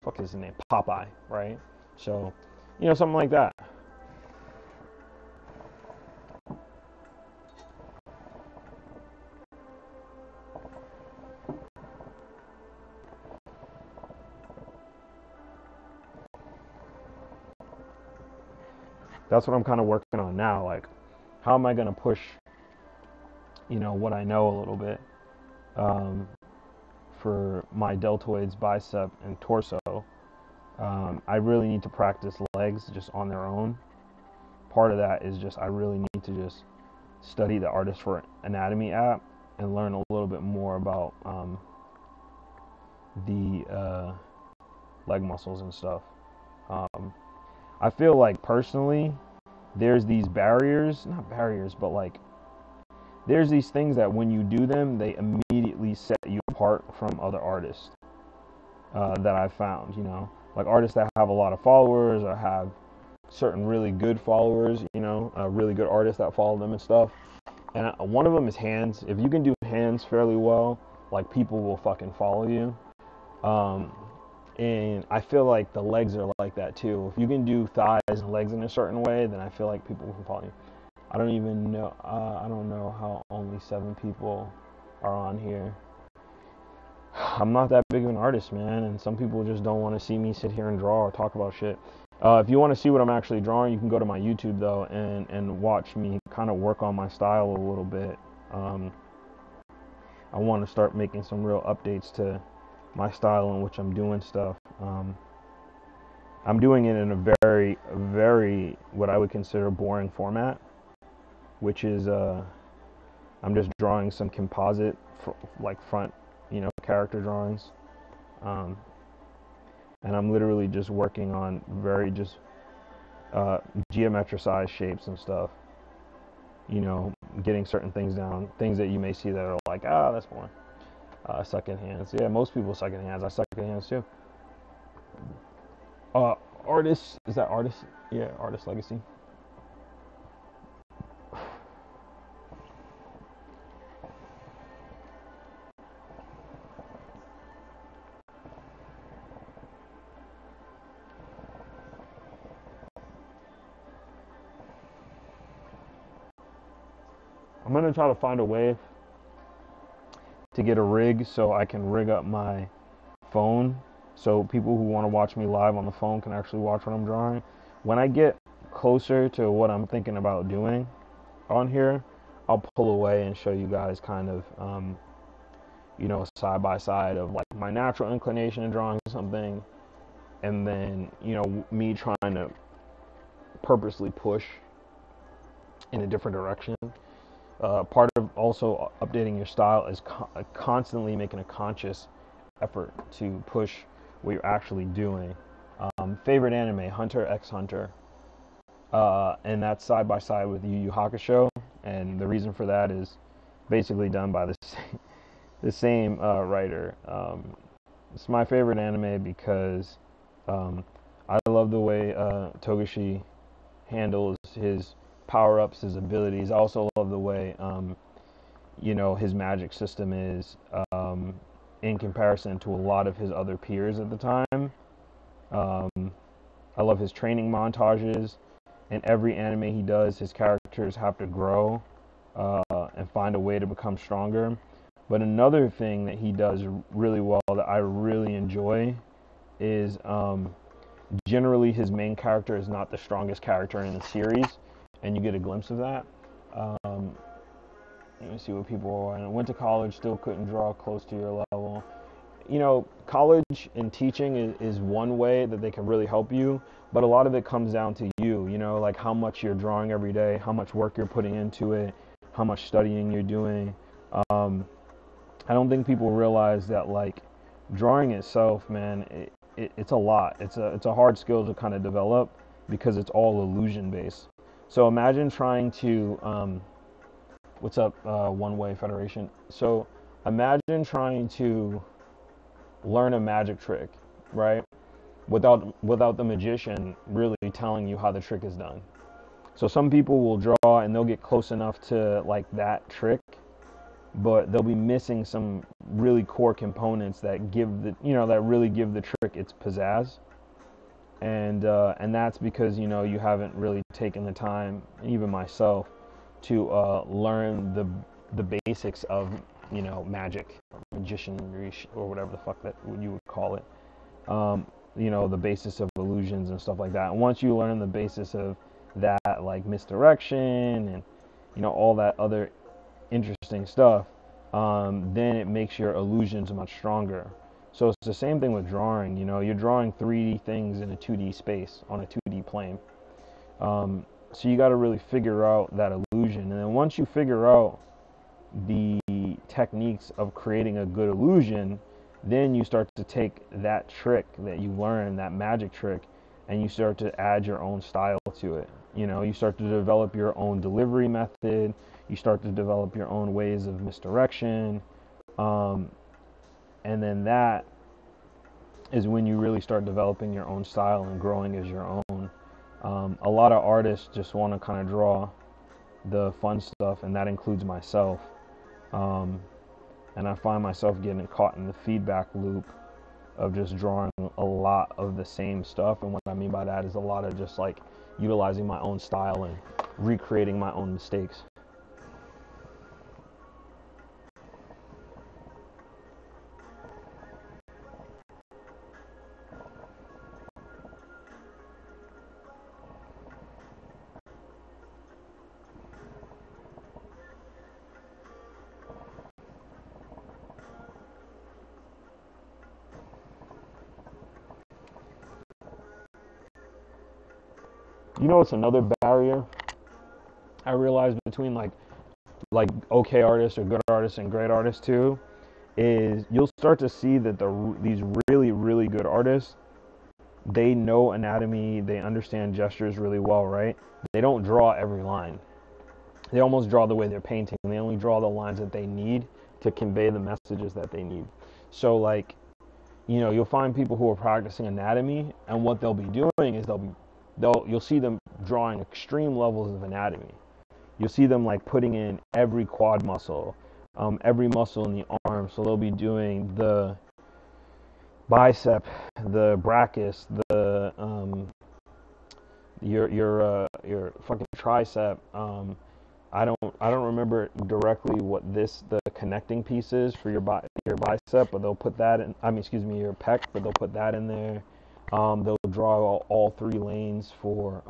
fuck is his name? Popeye, right? So, something like that. That's what I'm kind of working on now. Like, how am I going to push, what I know a little bit um, for my deltoids, bicep, and torso. I really need to practice legs just on their own. Part of that is just I really need to just study the Artist for Anatomy app and learn a little bit more about the leg muscles and stuff. I feel like personally, there's these barriers, not barriers, but like there's these things that when you do them, they immediately set you apart from other artists that I've found, like artists that have a lot of followers or have certain really good followers, really good artists that follow them and stuff. And one of them is hands. If you can do hands fairly well, like people will fucking follow you. And I feel like the legs are like that too. If you can do thighs and legs in a certain way, then I feel like people can follow you. I don't even know. I don't know how only 7 people are on here. I'm not that big of an artist, man, and some people just don't want to see me sit here and draw or talk about shit. If you want to see what I'm actually drawing, you can go to my YouTube though and watch me kind of work on my style a little bit. I want to start making some real updates to my style in which I'm doing stuff. I'm doing it in a very, very what I would consider boring format, which is I'm just drawing some composite like front, character drawings, and I'm literally just working on very just geometricized shapes and stuff. Getting certain things down, things that you may see that are like, that's boring. Second hands. Yeah, most people second hands. I second hands too. Artist, is that artist? Yeah, artist legacy. I'm gonna try to find a way to get a rig so I can rig up my phone so people who want to watch me live on the phone can actually watch what I'm drawing. When I get closer to what I'm thinking about doing on here, I'll pull away and show you guys kind of side by side of like my natural inclination in drawing something, and then me trying to purposely push in a different direction. Part of also updating your style is constantly making a conscious effort to push what you're actually doing. Favorite anime, Hunter x Hunter, and that's side by side with Yu Yu Hakusho, and the reason for that is basically done by the same writer. It's my favorite anime because I love the way Togashi handles his power-ups, his abilities. I also love the way his magic system is in comparison to a lot of his other peers at the time. I love his training montages. In every anime he does, his characters have to grow and find a way to become stronger. But another thing that he does really well that I really enjoy is generally his main character is not the strongest character in the series, and you get a glimpse of that. Let me see what people are. I went to college, still couldn't draw close to your level. College and teaching is one way that they can really help you, but a lot of it comes down to you, like how much you're drawing every day, how much work you're putting into it, how much studying you're doing. I don't think people realize that like drawing itself, man, it's a lot. It's a hard skill to kind of develop because it's all illusion based. So imagine trying to, what's up, One Way Federation? So imagine trying to learn a magic trick, right? Without the magician really telling you how the trick is done. So some people will draw and they'll get close enough to like that trick, but they'll be missing some really core components that give the that really give the trick its pizzazz. And that's because you haven't really taken the time, even myself, to learn the basics of magic, magicianry, or whatever the fuck that you would call it. Um, the basis of illusions and stuff like that. And once you learn the basis of that, like misdirection and all that other interesting stuff, then it makes your illusions much stronger. So it's the same thing with drawing. You're drawing 3D things in a 2D space on a 2D plane. So you got to really figure out that illusion. And then once you figure out the techniques of creating a good illusion, then you start to take that trick that you learn, that magic trick, and you start to add your own style to it. You start to develop your own delivery method. You start to develop your own ways of misdirection. Um, and then that is when you really start developing your own style and growing as your own. A lot of artists just want to kind of draw the fun stuff, and that includes myself. Um, and I find myself getting caught in the feedback loop of just drawing a lot of the same stuff. And what I mean by that is a lot of just like utilizing my own style and recreating my own mistakes. It's another barrier I realized between like okay artists or good artists and great artists too, is you'll start to see that these really really good artists, they know anatomy, they understand gestures really well, right? They don't draw every line. They almost draw the way they're painting. They only draw the lines that they need to convey the messages that they need. So like, you'll find people who are practicing anatomy, and what they'll be doing is you'll see them drawing extreme levels of anatomy. You'll see them like putting in every quad muscle, every muscle in the arm. So they'll be doing the bicep, the brachis, the your fucking tricep. I don't remember directly what the connecting piece is for your bicep, but they'll put that in. I mean, excuse me, your pec, but they'll put that in there. They'll draw all three lanes for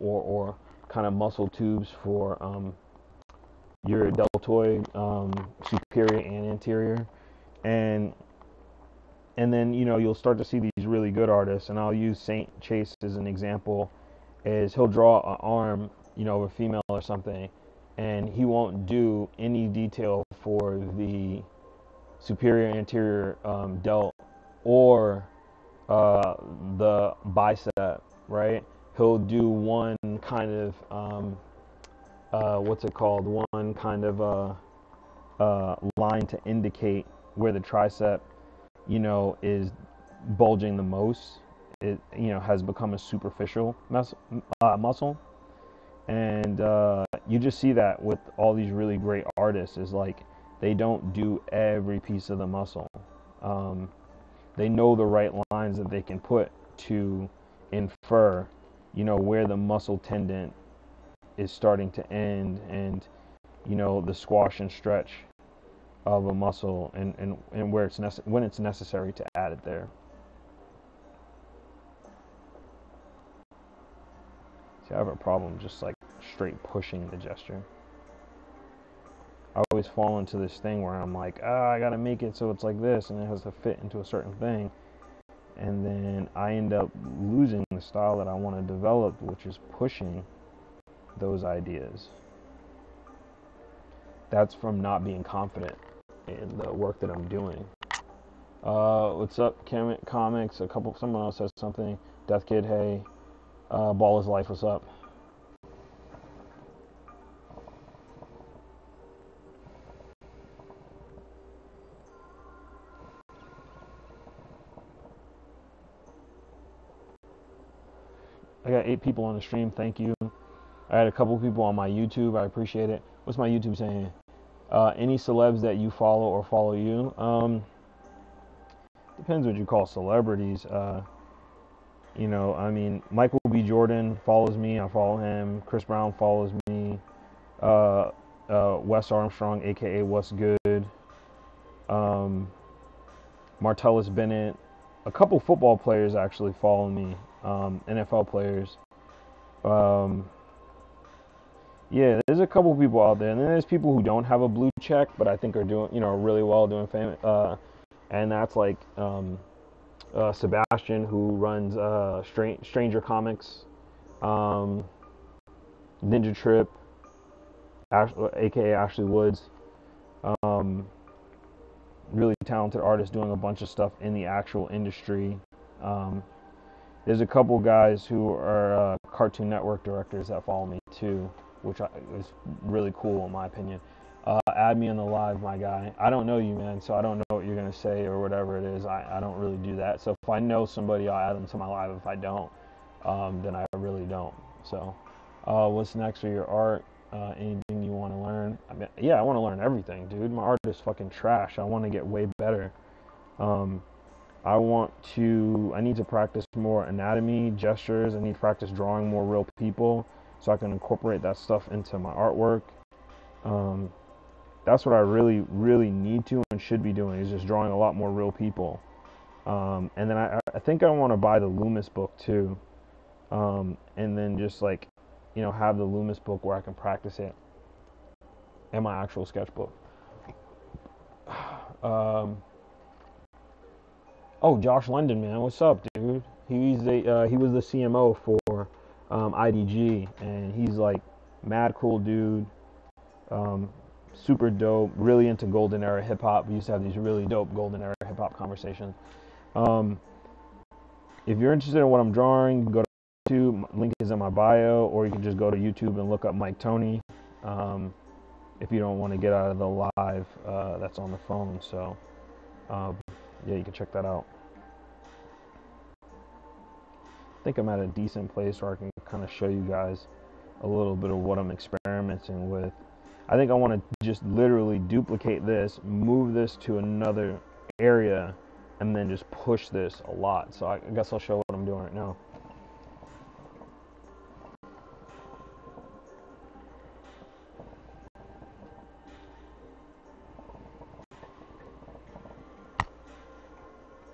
or kind of muscle tubes for your deltoid, superior and anterior, and then you'll start to see these really good artists, and I'll use Saint Chase as an example. Is he'll draw an arm, of a female or something, and he won't do any detail for the superior anterior delt or the bicep, right? He'll do one kind of what's it called? One kind of line to indicate where the tricep, is bulging the most. It has become a superficial muscle, and you just see that with all these really great artists. Is like they don't do every piece of the muscle. They know the right lines that they can put to infer, where the muscle tendon is starting to end, and the squash and stretch of a muscle, and where when it's necessary to add it there. See, I have a problem just like straight pushing the gesture. I always fall into this thing where I'm like, I gotta make it so it's like this, and it has to fit into a certain thing. And then I end up losing the style that I want to develop, which is pushing those ideas. That's from not being confident in the work that I'm doing. What's up, Comics? Someone else says something. Death Kid, hey. Ball is life, what's up? I got 8 people on the stream. Thank you. I had a couple people on my YouTube. I appreciate it. What's my YouTube saying? Any celebs that you follow or follow you? Depends what you call celebrities. I mean, Michael B. Jordan follows me. I follow him. Chris Brown follows me. Uh, Wes Armstrong, aka What's Good. Um, Martellus Bennett. A couple football players actually follow me. NFL players. Um, yeah, there's a couple people out there, and then there's people who don't have a blue check, but I think are doing, really well, doing famous. And that's like Sebastian, who runs Stranger Comics, um, Ninja Trip, aka Ashley Woods. Um, really talented artist doing a bunch of stuff in the actual industry. Um, there's a couple guys who are Cartoon Network directors that follow me too, which is really cool in my opinion. Add me in the live, my guy. I don't know you, man, so I don't know what you're going to say or whatever it is. I don't really do that. So if I know somebody, I'll add them to my live. If I don't, then I really don't. So what's next for your art? Anything you want to learn? I mean, yeah, I want to learn everything, dude. My art is fucking trash. I want to get way better. Um, I need to practice more anatomy, gestures. I need to practice drawing more real people so I can incorporate that stuff into my artwork. Um, that's what I really, really need to and should be doing, is just drawing a lot more real people. And then I think I want to buy the Loomis book too. And then just like, have the Loomis book where I can practice it and my actual sketchbook. Oh, Josh London, man, what's up, dude? He was the CMO for IDG, and he's like mad cool dude. Um, Super dope, really into golden era hip hop. We used to have these really dope golden era hip hop conversations. Um, if you're interested in what I'm drawing, you can go to YouTube. Link is in my bio, or you can just go to YouTube and look up Mike Toney. If you don't want to get out of the live that's on the phone. So, yeah, you can check that out. I think I'm at a decent place where I can kind of show you guys a little bit of what I'm experimenting with. I think I want to just literally duplicate this, move this to another area, and then just push this a lot. So I guess I'll show what I'm doing right now.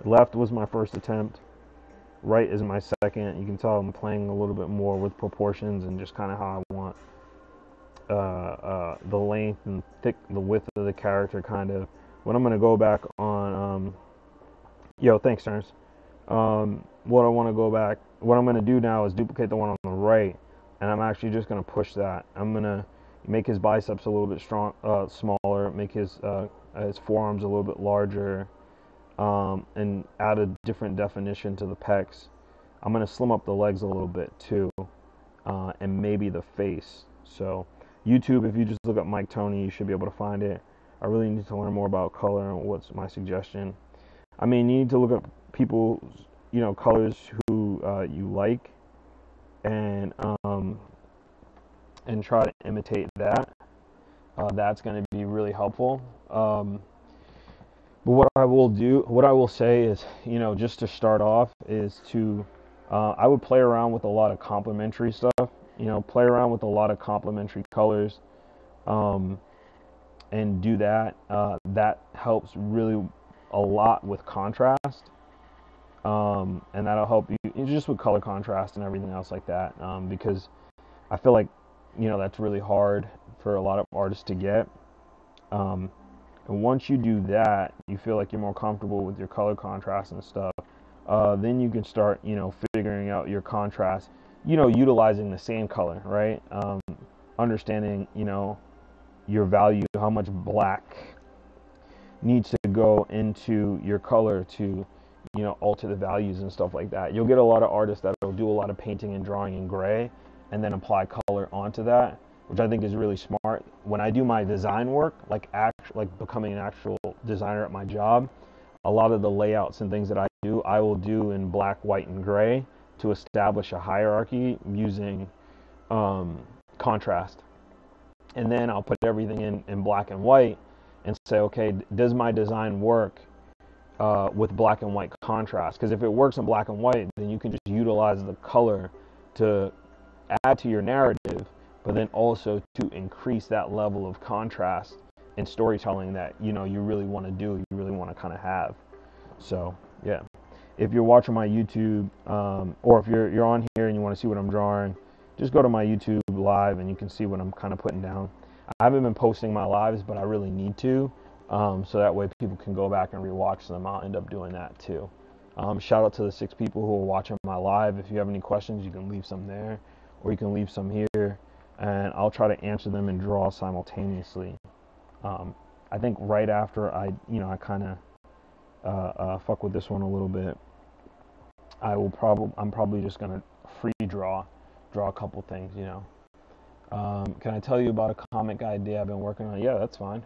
Left was my first attempt. Right is my second. You can tell I'm playing a little bit more with proportions and just kind of how I want the length and the width of the character, kind of. When I'm going to go back on, yo, thanks, Terrence. What I'm going to do now is duplicate the one on the right, and I'm actually just going to push that. I'm going to make his biceps a little bit smaller, make his forearms a little bit larger, and add a different definition to the pecs. I'm going to slim up the legs a little bit too, and maybe the face. So YouTube, if you just look up Mike Toney, you should be able to find it. I really need to learn more about color, and what's my suggestion. I mean, you need to look up people's, colors who you like, and try to imitate that. That's going to be really helpful. But what I will say is, just to start off, is to, I would play around with a lot of complementary stuff. Play around with a lot of complementary colors, and do that. That helps really a lot with contrast, and that'll help you just with color contrast and everything else like that. Because I feel like, that's really hard for a lot of artists to get. And once you do that, you feel like you're more comfortable with your color contrast and stuff. Then you can start, figuring out your contrast, utilizing the same color, right? Understanding, your value, how much black needs to go into your color to, alter the values and stuff like that. You'll get a lot of artists that will do a lot of painting and drawing in gray and then apply color onto that, which I think is really smart. When I do my design work, like becoming an actual designer at my job, a lot of the layouts and things that I will do in black, white, and gray to establish a hierarchy using contrast. and then I'll put everything in black and white and say, okay, does my design work with black and white contrast? Because if it works in black and white, then you can just utilize the color to add to your narrative, but then also to increase that level of contrast and storytelling that you really want to do, you really want to kind of have. So yeah, if you're watching my YouTube, or if you're on here and you want to see what I'm drawing, just go to my YouTube live and you can see what I'm kind of putting down. I haven't been posting my lives, but I really need to, so that way people can go back and rewatch them. I'll end up doing that too. Shout out to the 6 people who are watching my live. If you have any questions, you can leave some there, or you can leave some here, and I'll try to answer them and draw simultaneously. I think right after I kind of fuck with this one a little bit, I'm probably just gonna free draw a couple things. Can I tell you about a comic idea I've been working on? Yeah, that's fine.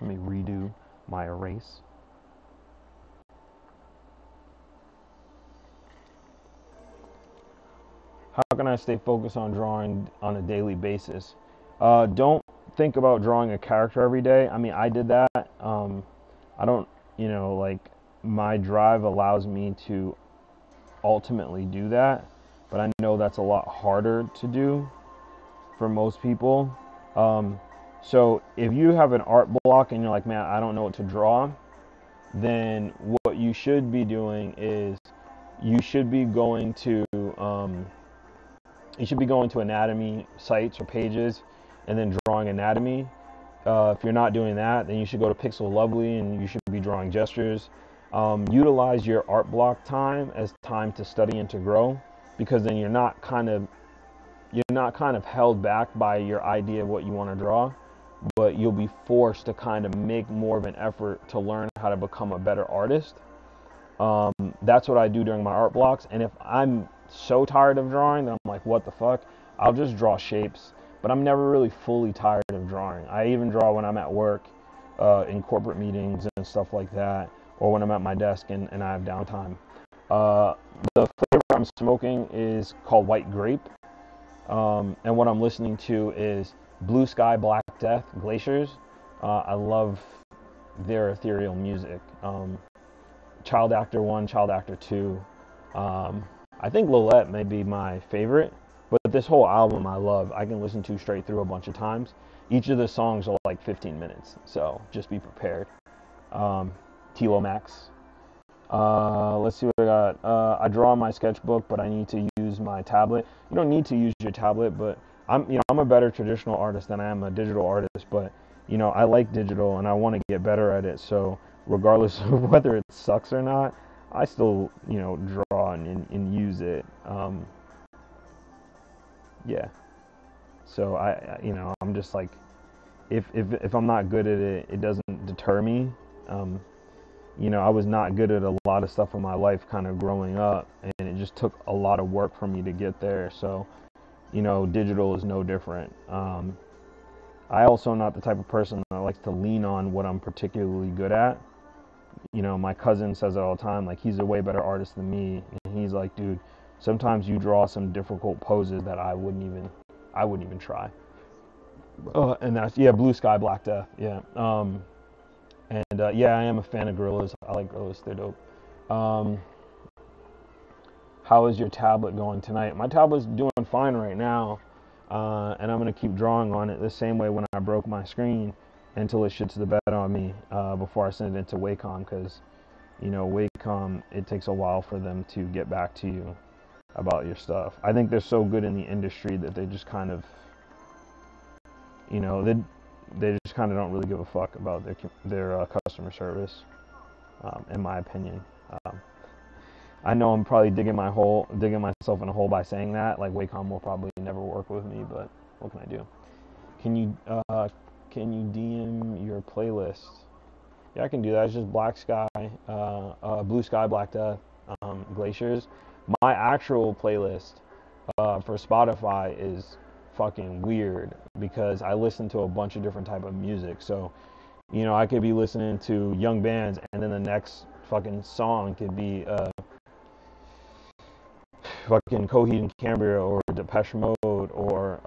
Let me redo my erase. How can I stay focused on drawing on a daily basis? Don't think about drawing a character every day. I mean, I did that. I don't, like, my drive allows me to ultimately do that, but I know that's a lot harder to do for most people. So if you have an art block and you're like, man, I don't know what to draw, then what you should be doing is you should be going to anatomy sites or pages and then drawing anatomy. If you're not doing that, then you should go to Pixel Lovely and you should be drawing gestures. Utilize your art block time as time to study and to grow, because then you're not kind of held back by your idea of what you want to draw, but you'll be forced to kind of make more of an effort to learn how to become a better artist. That's what I do during my art blocks. And if I'm so tired of drawing that I'm like, what the fuck, I'll just draw shapes. But I'm never really fully tired of drawing. I even draw when I'm at work, in corporate meetings and stuff like that, or when I'm at my desk and I have downtime. The flavor I'm smoking is called White Grape. And what I'm listening to is Blue Sky, Black Death, Glaciers. I love their ethereal music. Child Actor 1, Child Actor 2. I think Lillette may be my favorite, but this whole album I love. I can listen to straight through a bunch of times. Each of the songs are like 15 minutes, so just be prepared. Tilo Max. Let's see what I got. I draw on my sketchbook, but I need to use my tablet. You don't need to use your tablet, but I'm a better traditional artist than I am a digital artist, but I like digital and I want to get better at it. So regardless of whether it sucks or not, I still, draw and use it. Yeah. So I'm just like, if I'm not good at it, it doesn't deter me. I was not good at a lot of stuff in my life kind of growing up, and it just took a lot of work for me to get there. So, digital is no different. I also am not the type of person that likes to lean on what I'm particularly good at. My cousin says it all the time, like he's a way better artist than me, and he's like, dude, sometimes you draw some difficult poses that I wouldn't even try. And that's, yeah, Blue Sky, Black Death, yeah. Yeah, I am a fan of gorillas. I like gorillas; they're dope. Um, how is your tablet going tonight? My tablet's doing fine right now, and I'm gonna keep drawing on it the same way when I broke my screen until it shits the bed on me before I send it into Wacom, because Wacom, it takes a while for them to get back to you about your stuff. I think they're so good in the industry that they just kind of, they just kind of don't really give a fuck about their customer service, in my opinion. I know I'm probably digging myself in a hole by saying that. Like Wacom will probably never work with me, but what can I do? Can you DM your playlist? Yeah, I can do that. It's just black sky, blue sky, black death, glaciers. My actual playlist for Spotify is fucking weird because I listen to a bunch of different type of music. So, I could be listening to young bands, and then the next fucking song could be fucking Coheed and Cambria or Depeche Mode or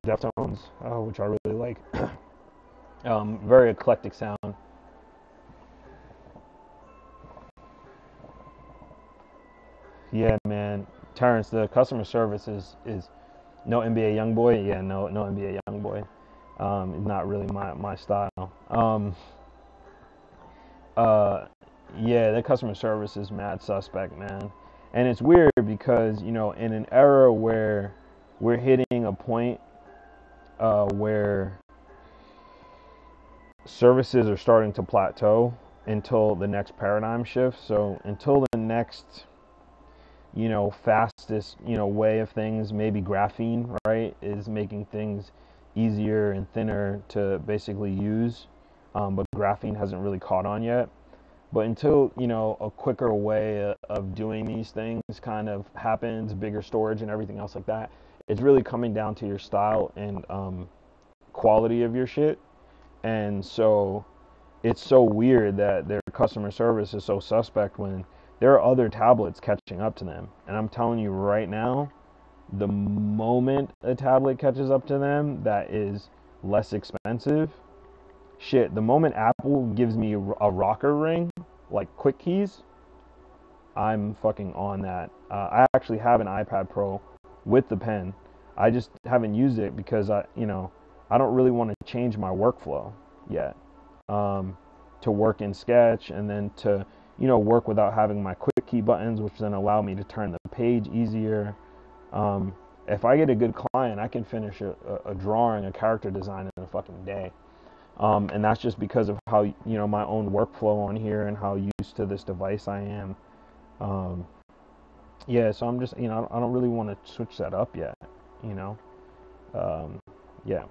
Deftones, which I really like. Very eclectic sound. Yeah, man. Terrence, the customer service is no NBA YoungBoy. Yeah, no NBA YoungBoy. Not really my style. Uh, yeah, the customer service is mad suspect, man. And it's weird because in an era where we're hitting a point where services are starting to plateau until the next paradigm shift. So until the next fastest, way of things, maybe graphene, right, is making things easier and thinner to basically use. But graphene hasn't really caught on yet. But until, a quicker way of doing these things kind of happens, bigger storage and everything else like that, it's really coming down to your style and quality of your shit. And so it's so weird that their customer service is so suspect when there are other tablets catching up to them. And I'm telling you right now, the moment a tablet catches up to them that is less expensive, shit, the moment Apple gives me a rocker ring, like quick keys, I'm fucking on that. I actually have an iPad Pro with the pen. I just haven't used it because I don't really want to change my workflow yet. To work in Sketch and then to work without having my quick key buttons, which then allow me to turn the page easier. If I get a good client, I can finish a drawing, a character design in a fucking day. And that's just because of how my own workflow on here and how used to this device I am. Yeah, so I'm just I don't really want to switch that up yet. You know, yeah.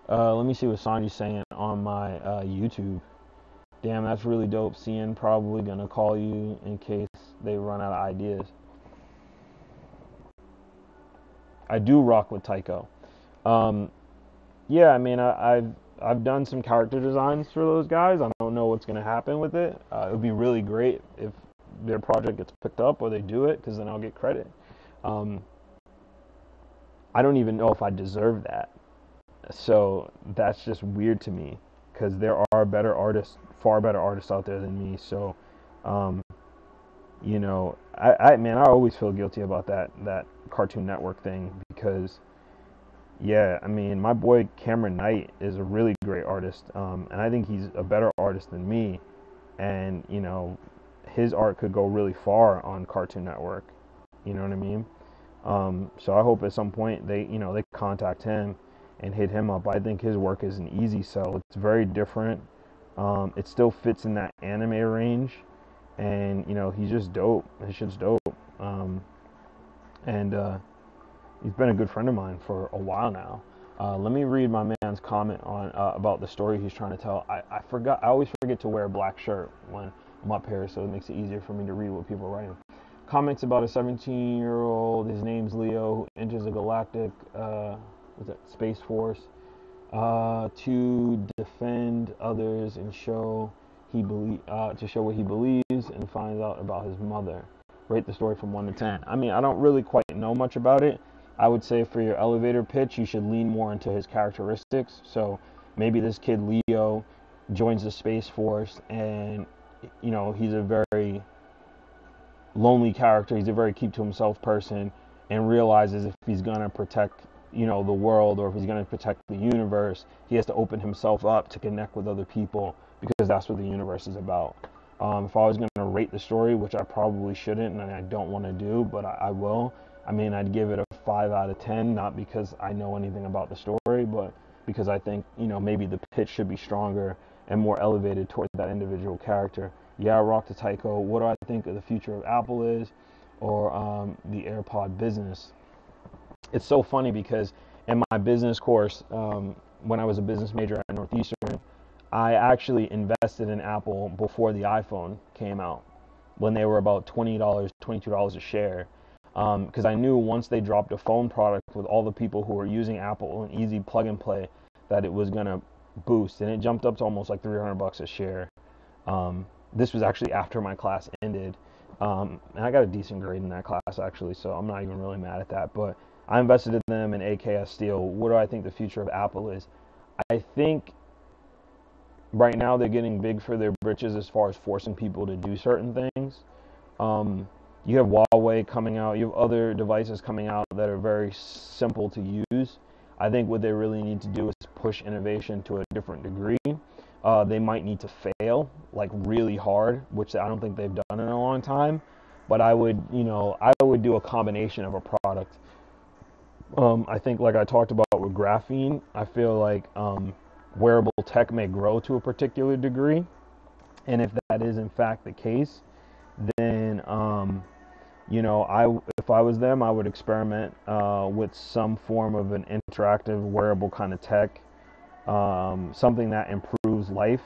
Let me see what Sanji's saying on my YouTube. Damn, that's really dope. CN probably gonna call you in case they run out of ideas. I do rock with Tycho. Um, yeah, I mean, I've done some character designs for those guys. I don't know what's gonna happen with it. It would be really great if their project gets picked up or they do it, because then I'll get credit. Um, I don't even know if I deserve that. So that's just weird to me because there are better artists, far better artists out there than me. So, um, man, I always feel guilty about that Cartoon Network thing because, yeah, I mean, my boy Cameron Knight is a really great artist, and I think he's a better artist than me. And his art could go really far on Cartoon Network. You know what I mean? So I hope at some point they contact him and hit him up. I think his work is an easy sell. It's very different. It still fits in that anime range, and he's just dope. His shit's dope. And he's been a good friend of mine for a while now. Let me read my man's comment on about the story he's trying to tell. I forgot. I always forget to wear a black shirt when I'm up here, so it makes it easier for me to read what people are writing. Comments about a 17-year-old. His name's Leo, who enters a galactic Space Force to defend others and show to show what he believes, and finds out about his mother. Rate the story from 1 to 10. I mean, I don't really quite know much about it. I would say for your elevator pitch, you should lean more into his characteristics. So maybe this kid Leo joins the Space Force, and he's a very lonely character. He's a very keep to himself person, and realizes if he's gonna protect the world, or if he's gonna protect the universe, he has to open himself up to connect with other people, because that's what the universe is about. If I was gonna rate the story, which I probably shouldn't and I don't want to do, but I will, I mean, I'd give it a 5 out of 10, not because I know anything about the story, but because I think maybe the pitch should be stronger and more elevated toward that individual character. Yeah, I rock the Tycho. What do I think of the future of Apple is, or the AirPod business? It's so funny because in my business course, when I was a business major at Northeastern, I actually invested in Apple before the iPhone came out, when they were about $20, $22 a share. Because I knew once they dropped a phone product with all the people who were using Apple and easy plug and play, that it was gonna boost, and it jumped up to almost like $300 a share. This was actually after my class ended, and I got a decent grade in that class actually, so I'm not even really mad at that. But I invested in them in AKS Steel. What do I think the future of Apple is? I think right now they're getting big for their britches as far as forcing people to do certain things. You have Huawei coming out. You have other devices coming out that are very simple to use. I think what they really need to do is push innovation to a different degree. They might need to fail like really hard, which I don't think they've done in a long time. But I would do a combination of a product. I think, like I talked about with graphene, I feel like wearable tech may grow to a particular degree, and if that is in fact the case, then if I was them, I would experiment with some form of an interactive wearable kind of tech, something that improves life.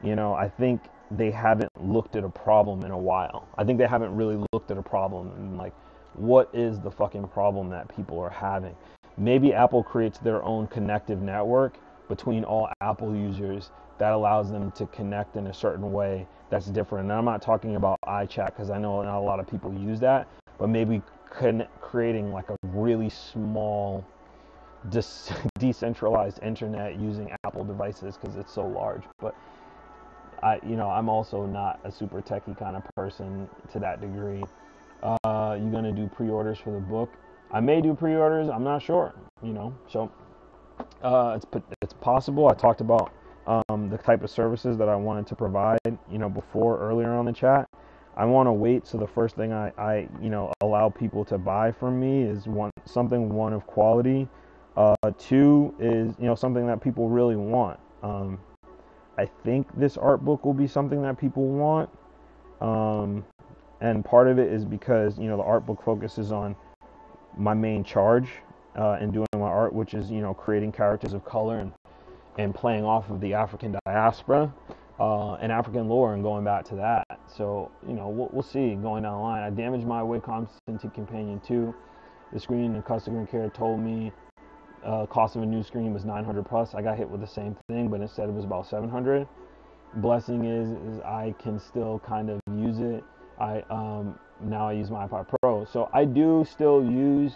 I think they haven't looked at a problem in a while. I think they haven't really looked at a problem and like, what is the fucking problem that people are having? Maybe Apple creates their own connective network between all Apple users that allows them to connect in a certain way that's different. And I'm not talking about iChat, because I know not a lot of people use that, but maybe creating like a really small decentralized internet using Apple devices, because it's so large. But I'm also not a super techie kind of person to that degree. You gonna do pre-orders for the book? I may do pre-orders. I'm not sure. So it's possible. I talked about the type of services that I wanted to provide. Before earlier on the chat. I want to wait. So the first thing I allow people to buy from me is one of quality. Two is something that people really want. I think this art book will be something that people want. And part of it is because the art book focuses on my main charge in doing my art, which is creating characters of color and playing off of the African diaspora and African lore and going back to that. So we'll see going down the line. I damaged my Wacom Cintiq Companion 2. The screen and customer care told me cost of a new screen was 900 plus. I got hit with the same thing, but instead it was about 700. Blessing is I can still kind of use it. Now I use my iPod Pro, so I do still use.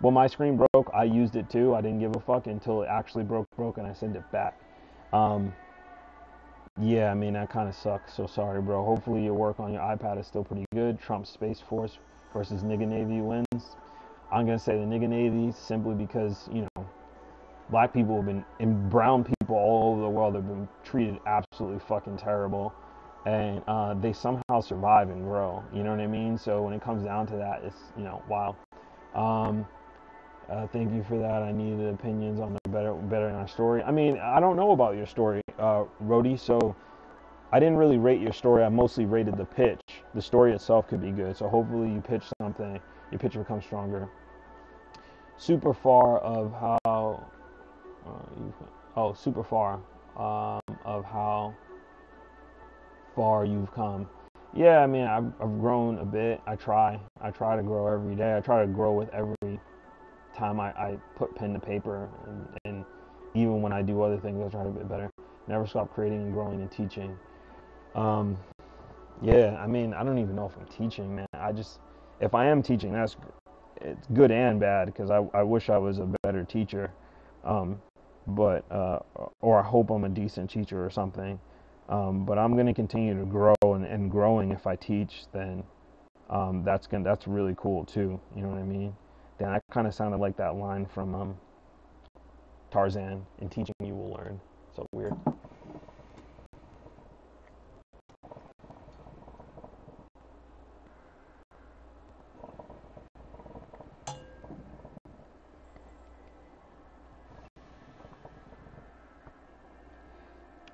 When my screen broke, I used it too. I didn't give a fuck until it actually broke, and I sent it back. Yeah, I mean that kind of sucks. So sorry, bro. Hopefully your work on your iPad is still pretty good. Trump's Space Force versus Nigga Navy wins. I'm gonna say the Nigga Navy simply because black people have been, and brown people all over the world have been treated absolutely fucking terrible, and they somehow survive and grow. You know what I mean? So when it comes down to that, it's wow. Thank you for that. I needed opinions on the bettering our story. I mean, I don't know about your story, Rody. So I didn't really rate your story. I mostly rated the pitch. The story itself could be good. So hopefully you pitch something, your pitch becomes stronger. Super far of how. Super far of how far you've come. Yeah, I mean, I've grown a bit. I try to grow every day. I try to grow with every time I put pen to paper, and even when I do other things, I try to get better. Never stop creating and growing and teaching. Yeah, I mean, I don't even know if I'm teaching, man. If I am teaching, it's good and bad, because I wish I was a better teacher. But or I hope I'm a decent teacher or something. But I'm going to continue to grow, and growing, if I teach, then that's really cool too. You know what I mean? Then that kind of sounded like that line from Tarzan: "In teaching you will learn." So weird.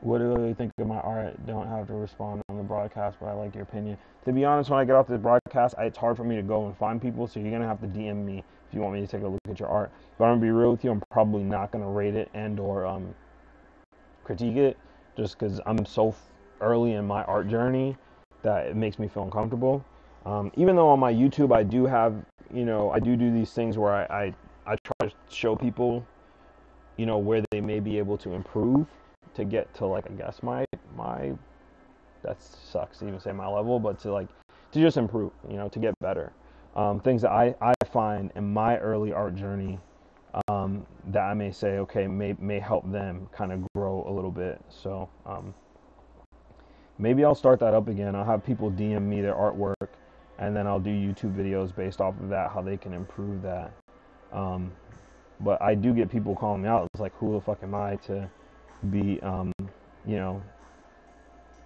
What do you think of my art? Don't have have to respond on the broadcast, but I like your opinion. To be honest, when I get off the broadcast, it's hard for me to go and find people, so you're going to have to DM me if you want me to take a look at your art. But I'm going to be real with you, I'm probably not going to rate it and or critique it, just because I'm so early in my art journey that it makes me feel uncomfortable. Even though on my YouTube I do have, I do these things where I try to show people, where they may be able to improve to get to, like, I guess my that sucks to even say my level, but to just improve, to get better. Things that I find in my early art journey, that I may say, okay, may help them kind of grow a little bit. So maybe I'll start that up again. I'll have people DM me their artwork, and then I'll do YouTube videos based off of that, how they can improve that. But I do get people calling me out. It's like, who the fuck am I to be,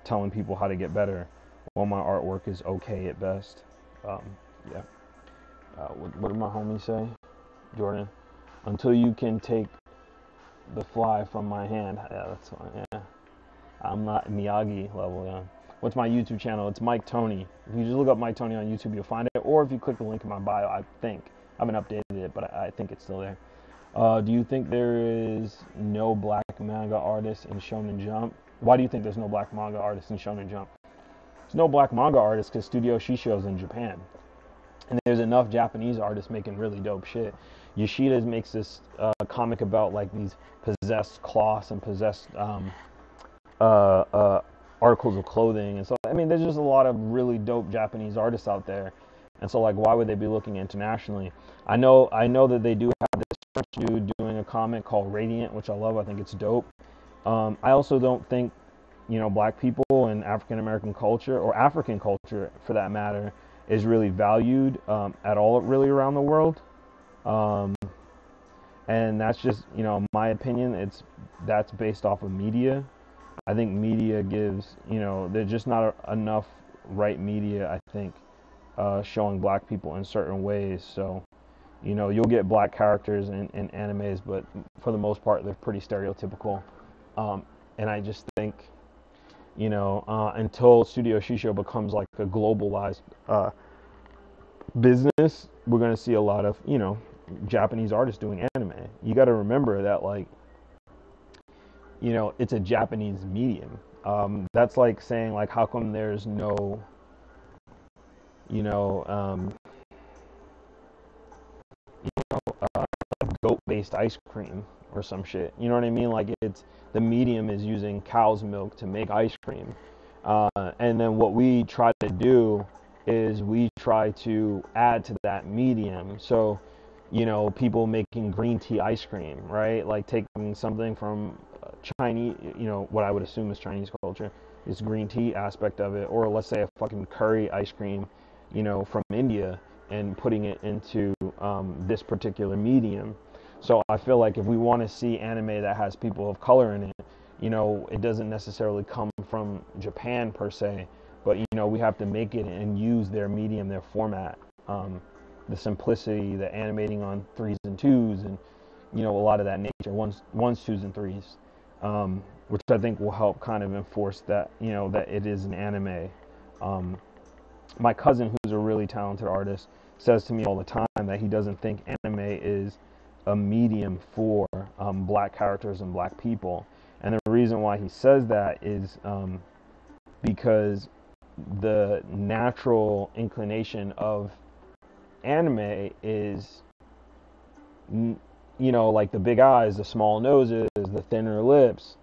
telling people how to get better while my artwork is okay at best. Yeah. What did my homie say? Jordan, until you can take the fly from my hand. Yeah, that's fine. Yeah. I'm not Miyagi level, yeah. What's my YouTube channel? It's Mike Toney. If you just look up Mike Toney on YouTube, you'll find it. Or if you click the link in my bio, I think. I haven't updated it, but I think it's still there. Do you think there is no black manga artist in Shonen Jump? Why do you think there's no black manga artist in Shonen Jump? There's no black manga artists because Studio Shisho's in Japan. And there's enough Japanese artists making really dope shit. Yoshida makes this comic about, like, these possessed cloths and possessed articles of clothing. And so, I mean, there's just a lot of really dope Japanese artists out there. And so, like, why would they be looking internationally? I know that they do have this French dude doing a comic called Radiant, which I love. I think it's dope. I also don't think, black people and African American culture, or African culture for that matter, is really valued at all really around the world. And that's just, my opinion. That's based off of media. I think media gives, there's just not enough right media, I think, showing black people in certain ways. So, you'll get black characters in animes, but for the most part, they're pretty stereotypical. And I just think, until Studio Shisho becomes like a globalized business, we're going to see a lot of, Japanese artists doing anime. You got to remember that, like, it's a Japanese medium. That's like saying, like, how come there's no, goat-based ice cream or some shit. You know what I mean? Like, the medium is using cow's milk to make ice cream. And then what we try to do is we try to add to that medium. So, people making green tea ice cream, right? Like taking something from Chinese, what I would assume is Chinese culture, this green tea aspect of it, or let's say a fucking curry ice cream, from India, and putting it into this particular medium. So I feel like if we want to see anime that has people of color in it, it doesn't necessarily come from Japan per se, but we have to make it and use their medium, their format, the simplicity, the animating on 3s and 2s, and a lot of that nature, ones, 2s, and 3s, which I think will help kind of enforce that, that it is an anime. My cousin, who's a really talented artist, says to me all the time that he doesn't think anime is a medium for black characters and black people. And the reason why he says that is because the natural inclination of anime is, like the big eyes, the small noses, the thinner lips,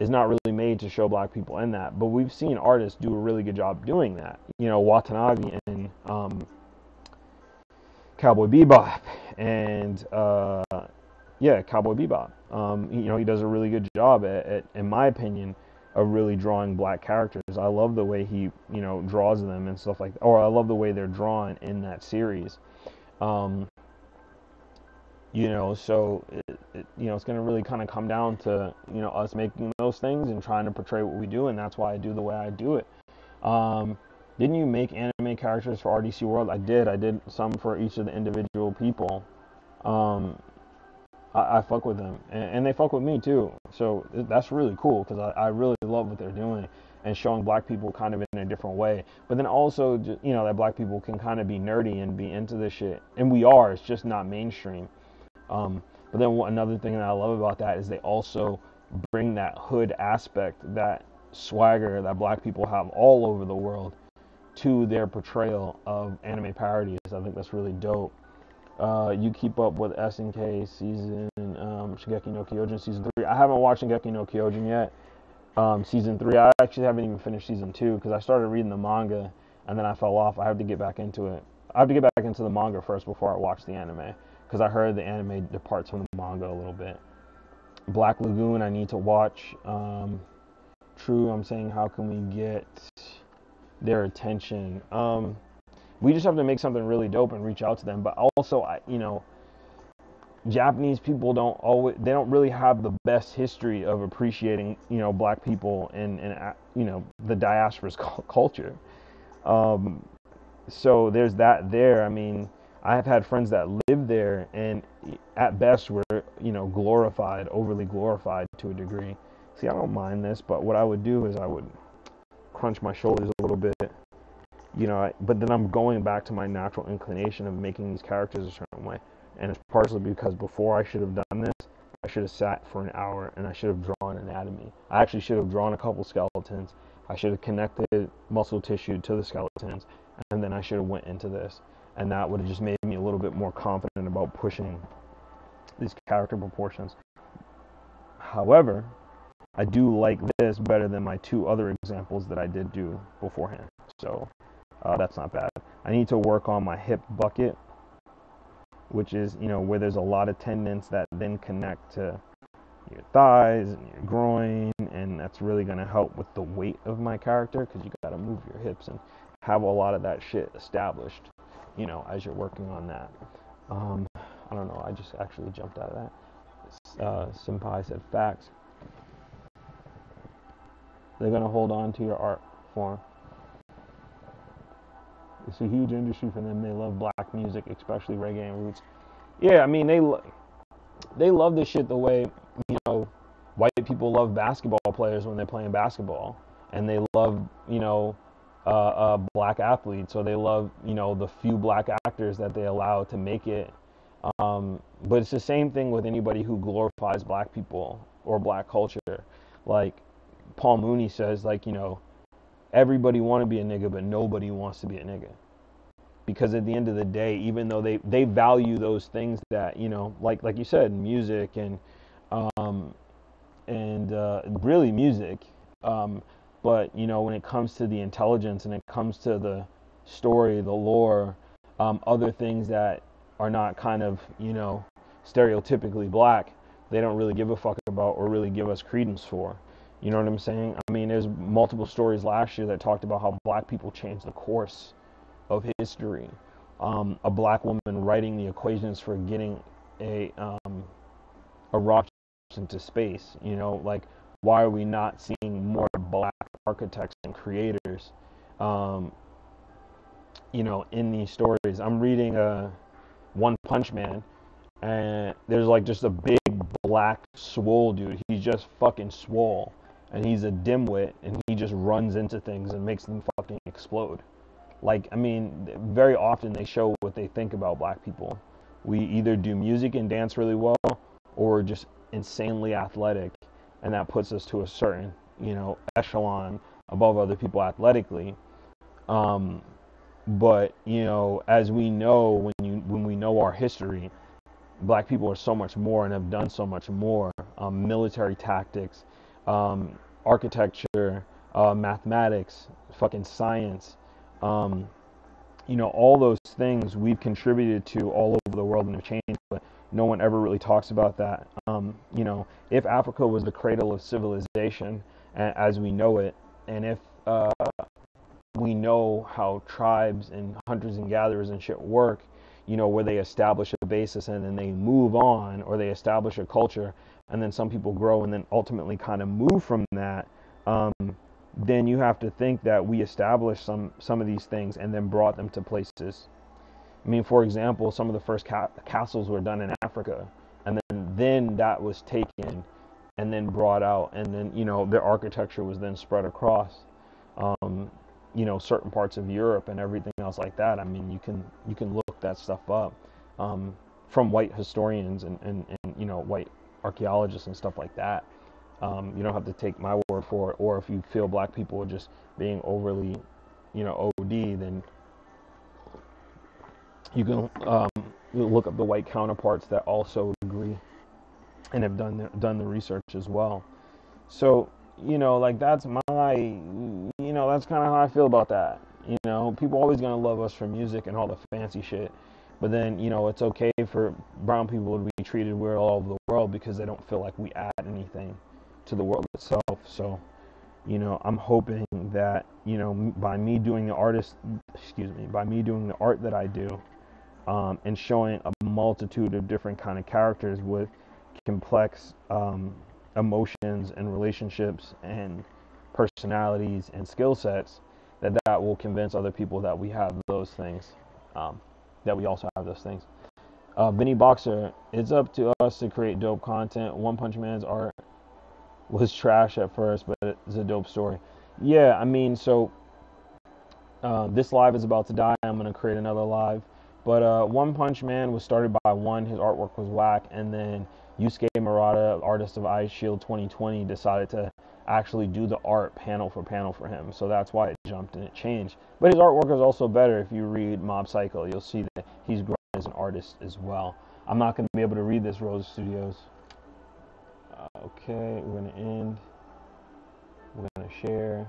is not really made to show black people in that. But we've seen artists do a really good job doing that. Watanabe in Cowboy Bebop, and Cowboy Bebop. He does a really good job at, in my opinion, of really drawing black characters. I love the way he, draws them and stuff like that. Or I love the way they're drawn in that series. So it's going to really kind of come down to, us making those things and trying to portray what we do, and that's why I do the way I do it. Didn't you make anime characters for RDC World? I did some for each of the individual people. I fuck with them, and they fuck with me too. So that's really cool because I really love what they're doing. and showing black people kind of in a different way. But then also, you know, that black people can kind of be nerdy and be into this shit. And we are, it's just not mainstream. But then another thing that I love about that is they also bring that hood aspect, that swagger that black people have all over the world to their portrayal of anime parodies. I think that's really dope. You keep up with SNK season, Shingeki no Kyojin season 3. I haven't watched Shingeki no Kyojin yet. Season 3, I actually haven't even finished season 2 because I started reading the manga and then I fell off. I have to get back into it. I have to get back into the manga first before I watch the anime because I heard the anime departs from the manga a little bit. Black Lagoon, I need to watch. True, I'm saying, how can we get their attention? We just have to make something really dope and reach out to them. But also, you know, Japanese people they don't really have the best history of appreciating, you know, black people and you know, the diaspora's culture. So there's that there. I mean, I have had friends that live there and at best were, you know, glorified, overly glorified to a degree. See, I don't mind this, but what I would do is I would crunch my shoulders a little bit, you know, but then I'm going back to my natural inclination of making these characters a certain way. And it's partially because before I should have done this, I should have sat for an hour and I should have drawn anatomy. I actually should have drawn a couple skeletons. I should have connected muscle tissue to the skeletons, and then I should have went into this. And that would have just made me a little bit more confident about pushing these character proportions. However, I do like this better than my 2 other examples that I did do beforehand. So that's not bad. I need to work on my hip bucket, which is, you know, where there's a lot of tendons that then connect to your thighs and your groin, and that's really going to help with the weight of my character because you got to move your hips and have a lot of that shit established, you know, as you're working on that. I don't know, I just actually jumped out of that. Senpai said facts. They're going to hold on to your art form. It's a huge industry for them. They love black music, especially reggae and roots. Yeah, I mean, they love this shit the way, you know, white people love basketball players when they're playing basketball, and they love, you know, black athletes, or they love, you know, the few black actors that they allow to make it. But it's the same thing with anybody who glorifies black people or black culture. Like Paul Mooney says, like, you know, everybody want to be a nigga, but nobody wants to be a nigga. Because at the end of the day, even though they value those things that, you know, like you said, music and really music, but, you know, when it comes to the intelligence and it comes to the story, the lore, other things that are not kind of, you know, stereotypically black, they don't really give a fuck about or really give us credence for. You know what I'm saying? I mean, there's multiple stories last year that talked about how black people changed the course of history. A black woman writing the equations for getting a rocket into space. You know, like, why are we not seeing more black architects and creators, you know, in these stories? I'm reading One Punch Man, and there's like just a big black swole dude. He's just fucking swole, and he's a dimwit, and he just runs into things and makes them fucking explode. Like, I mean, very often they show what they think about black people. We either do music and dance really well, or just insanely athletic, and that puts us to a certain, you know, echelon above other people athletically. But, you know, as we know, when we know our history, black people are so much more and have done so much more. Military tactics, architecture, mathematics, fucking science, you know, all those things we've contributed to all over the world and have changed, but no one ever really talks about that. You know, if Africa was the cradle of civilization as we know it, and if we know how tribes and hunters and gatherers and shit work, you know, where they establish a basis and then they move on, or they establish a culture, and then some people grow and then ultimately kind of move from that, then you have to think that we established some of these things and then brought them to places. I mean, for example, some of the first castles were done in Africa, and then that was taken and then brought out, and then, you know, their architecture was then spread across. you know, certain parts of Europe and everything else like that. I mean, you can look that stuff up from white historians and you know, white archaeologists and stuff like that. You don't have to take my word for it. Or if you feel black people are just being overly, you know, OD, then you can look up the white counterparts that also agree and have done the research as well. So, you know, like that's my, you know, that's kind of how I feel about that. You know, people always gonna love us for music and all the fancy shit, but then, you know, it's okay for brown people to be treated weird all over the world because they don't feel like we add anything to the world itself. So, you know, I'm hoping that, you know, by me doing the artist, excuse me, by me doing the art that I do, and showing a multitude of different kind of characters with complex emotions and relationships and personalities and skill sets, that will convince other people that we have those things, that we also have those things. Vinny Boxer, it's up to us to create dope content. One Punch Man's art was trash at first, but it's a dope story. Yeah, I mean, so this live is about to die. I'm going to create another live. But One Punch Man was started by one. His artwork was whack. And then Yusuke Murata, artist of Ice Shield 2020, decided to actually do the art panel for him. So that's why it jumped and it changed. But his artwork is also better. If you read Mob Psycho, you'll see that he's grown as an artist as well. I'm not going to be able to read this, Rose Studios. Okay, we're going to end. We're going to share.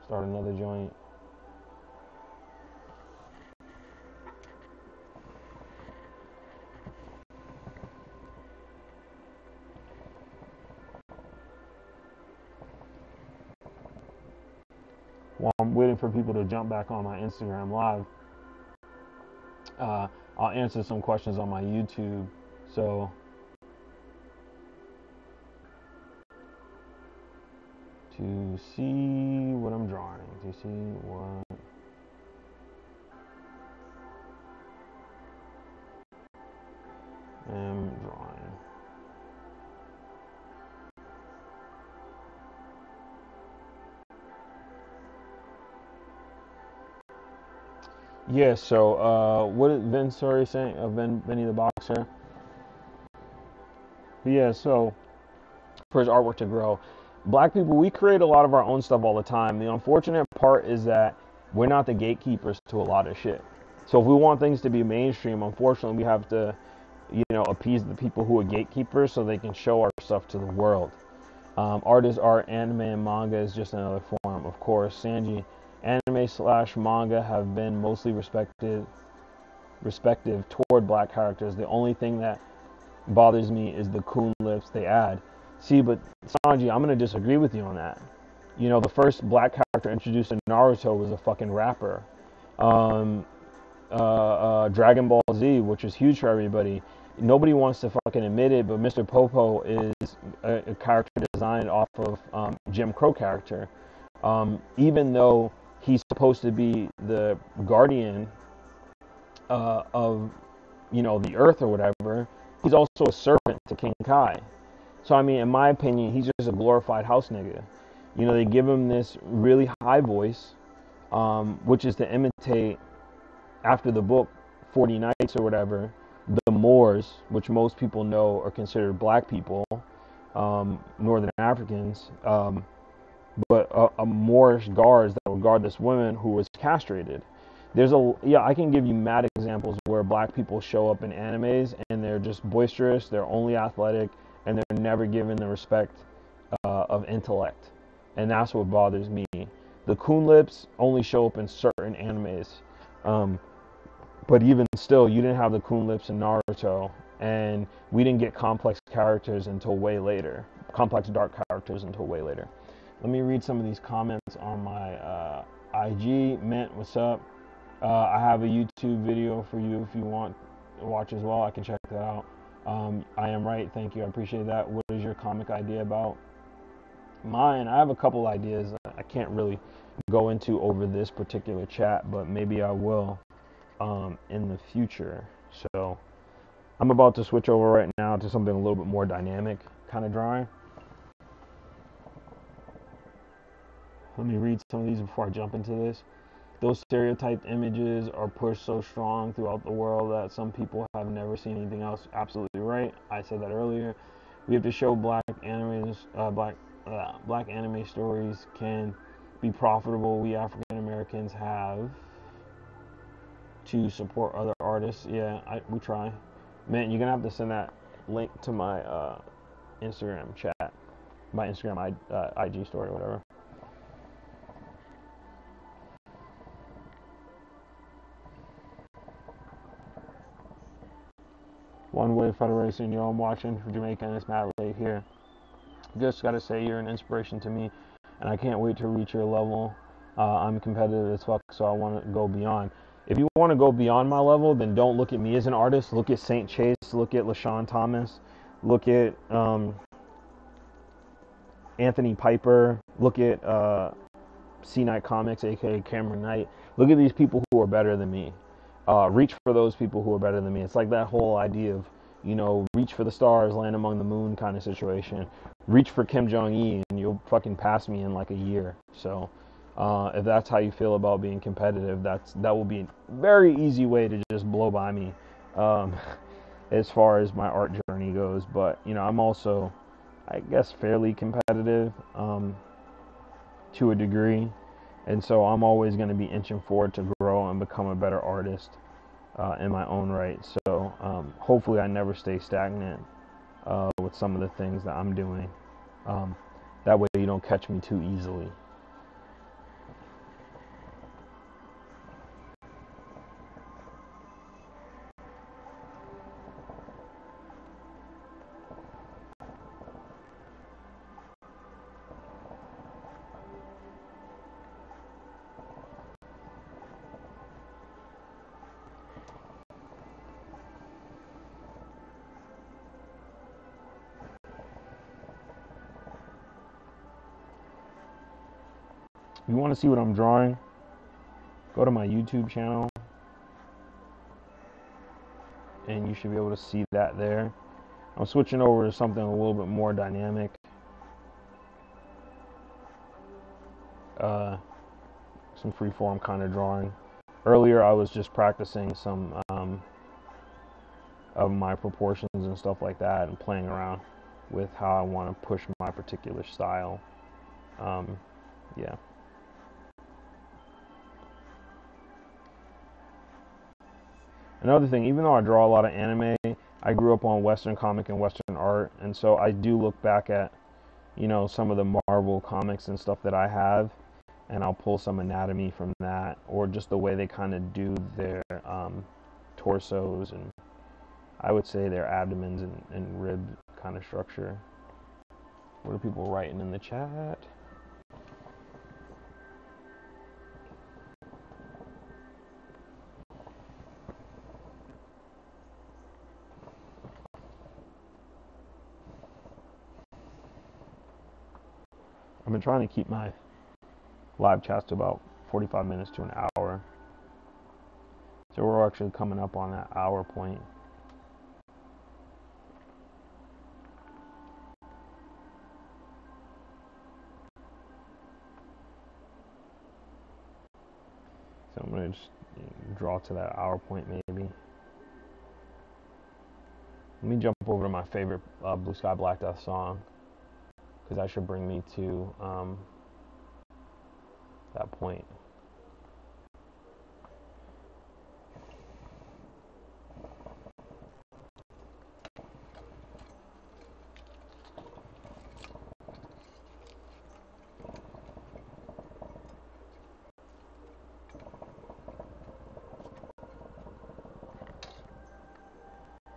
Start another joint. While I'm waiting for people to jump back on my Instagram live, I'll answer some questions on my YouTube. So to see what I'm drawing, to see what I'm drawing. Yeah, so what did Vin Sorry saying? Vinny the Boxer? Yeah, so for his artwork to grow, black people, we create a lot of our own stuff all the time. The unfortunate part is that we're not the gatekeepers to a lot of shit. So if we want things to be mainstream, unfortunately, we have to, you know, appease the people who are gatekeepers so they can show our stuff to the world. Artist art, anime, and manga is just another form, of course. Sanji, anime slash manga have been mostly respective toward black characters. The only thing that bothers me is the coon lips they add. See, but Sanji, I'm gonna disagree with you on that. You know, the first black character introduced in Naruto was a fucking rapper. Um, Dragon Ball Z, which is huge for everybody. Nobody wants to fucking admit it, but Mr. Popo is a character designed off of Jim Crow character. Even though he's supposed to be the guardian of, you know, the earth or whatever, he's also a servant to King Kai. So I mean, in my opinion, he's just a glorified house nigga. You know, they give him this really high voice, which is to imitate, after the book 40 Nights or whatever, the Moors, which most people know are considered black people, Northern Africans, but a Moorish guards that would guard this woman who was castrated. Yeah, I can give you mad examples where black people show up in animes and they're just boisterous, they're only athletic, and they're never given the respect of intellect. And that's what bothers me. The coon lips only show up in certain animes. But even still, you didn't have the coon lips in Naruto, and we didn't get complex characters until way later. Complex dark characters until way later. Let me read some of these comments on my IG. Mint, what's up? I have a YouTube video for you if you want to watch as well. I can check that out. I am right. Thank you. I appreciate that. What is your comic idea about? Mine, I have a couple ideas I can't really go into over this particular chat, but maybe I will in the future. So I'm about to switch over right now to something a little bit more dynamic kind of drawing. Let me read some of these before I jump into this. Those stereotyped images are pushed so strong throughout the world that some people have never seen anything else. Absolutely right. I said that earlier. We have to show black anime stories can be profitable. We African Americans have to support other artists. Yeah, we try. Man, you're gonna have to send that link to my Instagram chat, my Instagram IG story, or whatever. One Way Federation, yo, I'm watching for Jamaica and it's mad late here. Just gotta say, you're an inspiration to me, and I can't wait to reach your level. I'm competitive as fuck, so I want to go beyond. If you want to go beyond my level, then don't look at me as an artist. Look at Saint Chase. Look at LaShawn Thomas. Look at Anthony Piper. Look at C Knight Comics, aka Cameron Knight. Look at these people who are better than me. Reach for those people who are better than me. It's like that whole idea of, reach for the stars, land among the moon kind of situation. Reach for Kim Jong-un and you'll fucking pass me in like a year. So if that's how you feel about being competitive, that will be a very easy way to just blow by me as far as my art journey goes. But, I'm also, I guess, fairly competitive to a degree. And so I'm always going to be inching forward to grow and become a better artist in my own right. So hopefully I never stay stagnant with some of the things that I'm doing. That way you don't catch me too easily. If you want to see what I'm drawing, go to my YouTube channel and you should be able to see that there. I'm switching over to something a little bit more dynamic. Some freeform kind of drawing. Earlier I was just practicing some of my proportions and stuff like that and playing around with how I want to push my particular style. Yeah. Another thing, even though I draw a lot of anime, I grew up on Western comic and Western art, and so I do look back at, some of the Marvel comics and stuff that I have, and I'll pull some anatomy from that, or just the way they kind of do their torsos, and I would say their abdomens and rib kind of structure. What are people writing in the chat? I've been trying to keep my live chats to about 45 minutes to an hour. So we're actually coming up on that hour point. So I'm going to just draw to that hour point maybe. Let me jump over to my favorite Blue Sky Black Death song, because that should bring me to that point.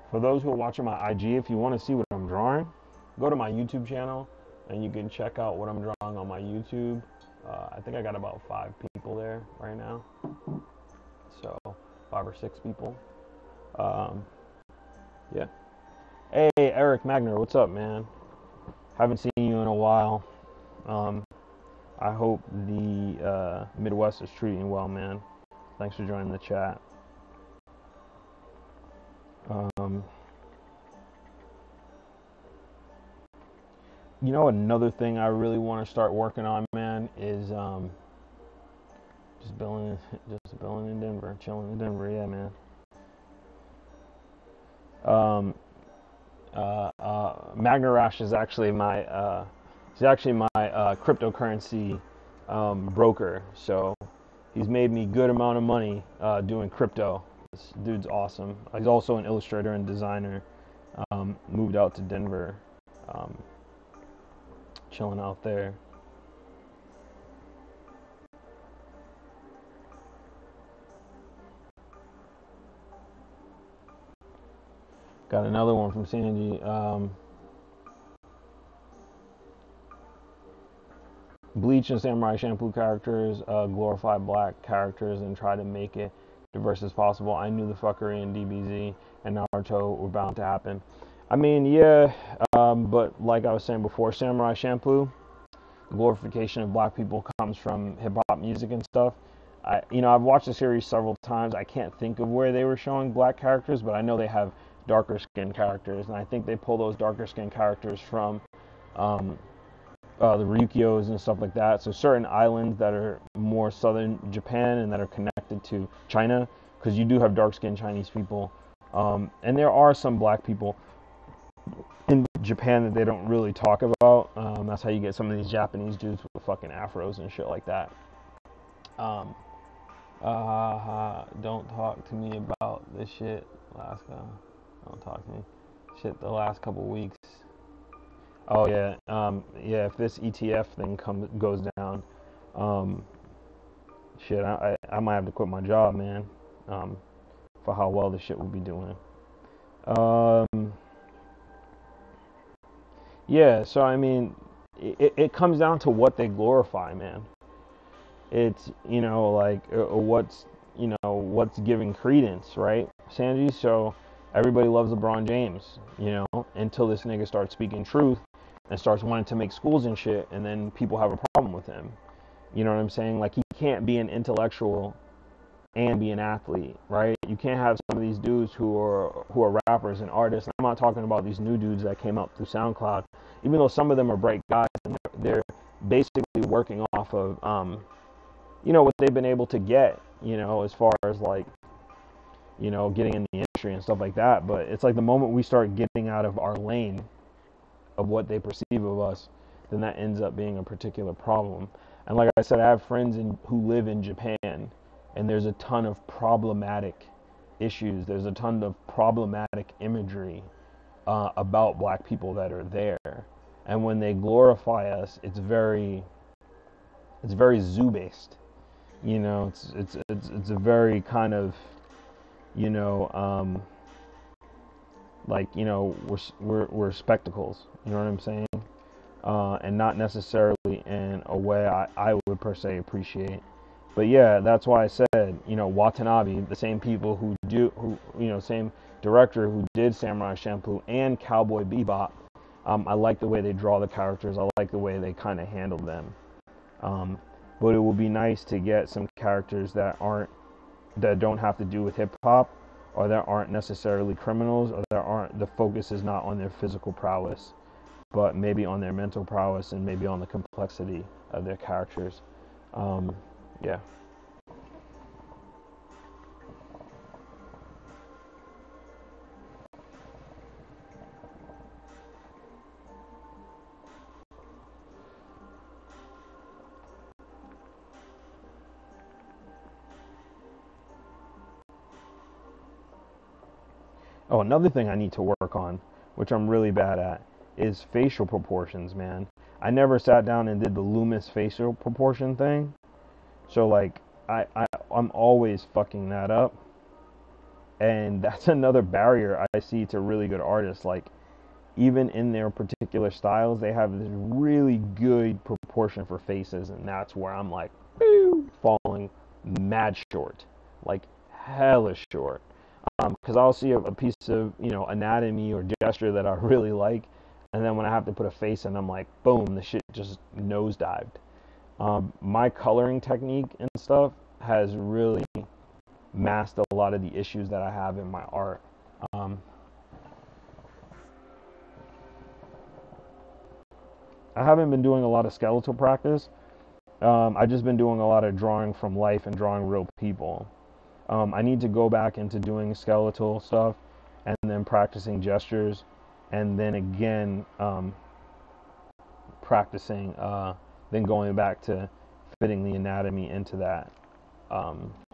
For those who are watching my IG, if you want to see what I'm drawing, go to my YouTube channel and you can check out what I'm drawing on my YouTube. I think I got about 5 people there right now. So 5 or 6 people. Yeah. Hey, Eric Magner, what's up, man? Haven't seen you in a while. I hope the Midwest is treating you well, man. Thanks for joining the chat. Another thing I really want to start working on, man, is just billing, in Denver, chilling in Denver. Yeah, man. Um, Magnarash is actually my cryptocurrency broker. So he's made me good amount of money doing crypto. This dude's awesome. He's also an illustrator and designer. Moved out to Denver, um, chilling out there. Got another one from Sandy. Bleach and Samurai Shampoo characters glorify black characters and try to make it diverse as possible. I knew the fuckery in DBZ and Naruto were bound to happen. I mean, yeah, but like I was saying before, Samurai Shampoo, the glorification of black people comes from hip hop music and stuff. I've watched the series several times. I can't think of where they were showing black characters, but I know they have darker skinned characters, and I think they pull those darker skinned characters from um, the Ryukyos and stuff like that. So certain islands that are more southern Japan and that are connected to China, because you do have dark-skinned Chinese people, and there are some black people in Japan that they don't really talk about. That's how you get some of these Japanese dudes with fucking afros and shit like that. Um, don't talk to me about this shit, Alaska. Don't talk to me. Shit, the last couple weeks. Oh yeah, yeah. If this ETF thing goes down, um, shit, I might have to quit my job, man. Um, for how well this shit will be doing. Um, yeah. So I mean, it comes down to what they glorify, man. It's like what's giving credence, right, Sanji? So everybody loves LeBron James, until this nigga starts speaking truth and starts wanting to make schools and shit, and then people have a problem with him. You know what I'm saying? Like, he can't be an intellectual and be an athlete, right? You can't have some of these dudes who are rappers and artists. I'm not talking about these new dudes that came up through SoundCloud, even though some of them are bright guys and they're basically working off of what they've been able to get, as far as like, getting in the industry and stuff like that. But it's like the moment we start getting out of our lane of what they perceive of us, then that ends up being a particular problem. And like I said, I have friends who live in Japan, and there's a ton of problematic issues. There's a ton of problematic imagery about black people that are there. And when they glorify us, it's very zoo based. It's a very kind of, you know, um, like, we're spectacles. You know what I'm saying? And not necessarily in a way I would per se appreciate. But yeah, that's why I said, Watanabe, the same people same director who did Samurai Champloo and Cowboy Bebop. I like the way they draw the characters. I like the way they kind of handle them. Um, but it would be nice to get some characters that don't have to do with hip hop, or that aren't necessarily criminals, or the focus is not on their physical prowess, but maybe on their mental prowess and maybe on the complexity of their characters. Yeah. Oh, another thing I need to work on, which I'm really bad at, is facial proportions, man. I never sat down and did the Loomis facial proportion thing. So like I'm always fucking that up. And that's another barrier I see to really good artists. Like, even in their particular styles, they have this really good proportion for faces, and that's where I'm like, falling mad short, like hella short. Because I'll see a piece of anatomy or gesture that I really like, and then when I have to put a face in, I'm like, boom, the shit just nosedived. My coloring technique and stuff has really masked a lot of the issues that I have in my art. Um, I haven't been doing a lot of skeletal practice, I've just been doing a lot of drawing from life and drawing real people. I need to go back into doing skeletal stuff and then practicing gestures, and then again practicing, then going back to fitting the anatomy into that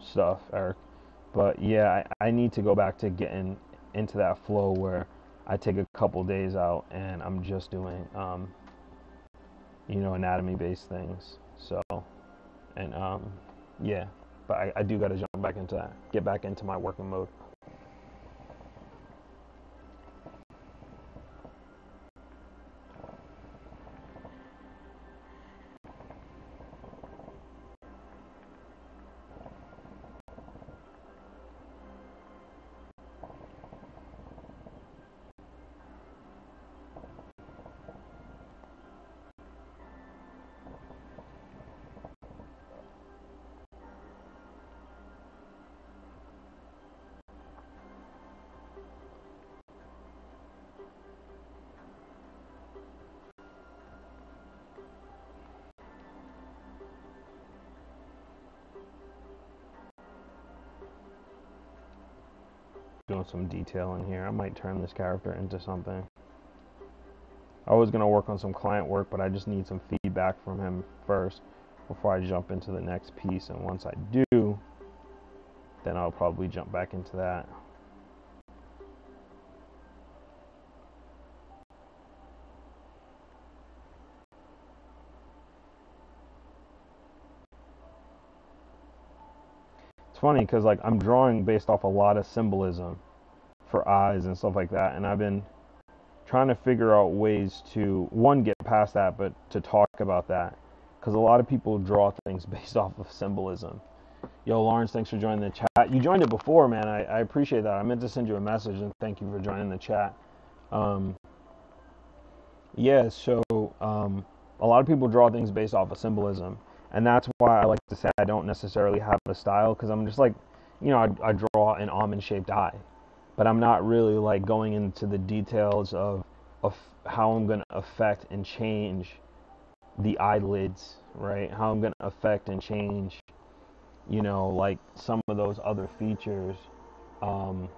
stuff, Eric. But yeah, I need to go back to getting into that flow where I take a couple days out and I'm just doing, anatomy based things. So, and yeah, but I do got to jump back into that, get back into my working mode. Doing some detail in here. I might turn this character into something. I was gonna work on some client work, but I just need some feedback from him first before I jump into the next piece. And once I do, then I'll probably jump back into that. It's funny because like I'm drawing based off a lot of symbolism for eyes and stuff like that, and I've been trying to figure out ways to one get past that, but to talk about that because a lot of people draw things based off of symbolism. Yo, Lawrence, thanks for joining the chat. You joined it before, man. I appreciate that. I meant to send you a message and thank you for joining the chat. Um, yeah, so a lot of people draw things based off of symbolism, and that's why I like to say I don't necessarily have a style because I'm just like, I draw an almond-shaped eye, but I'm not really like going into the details of how I'm going to affect and change the eyelids, right? How I'm going to affect and change, like some of those other features, um,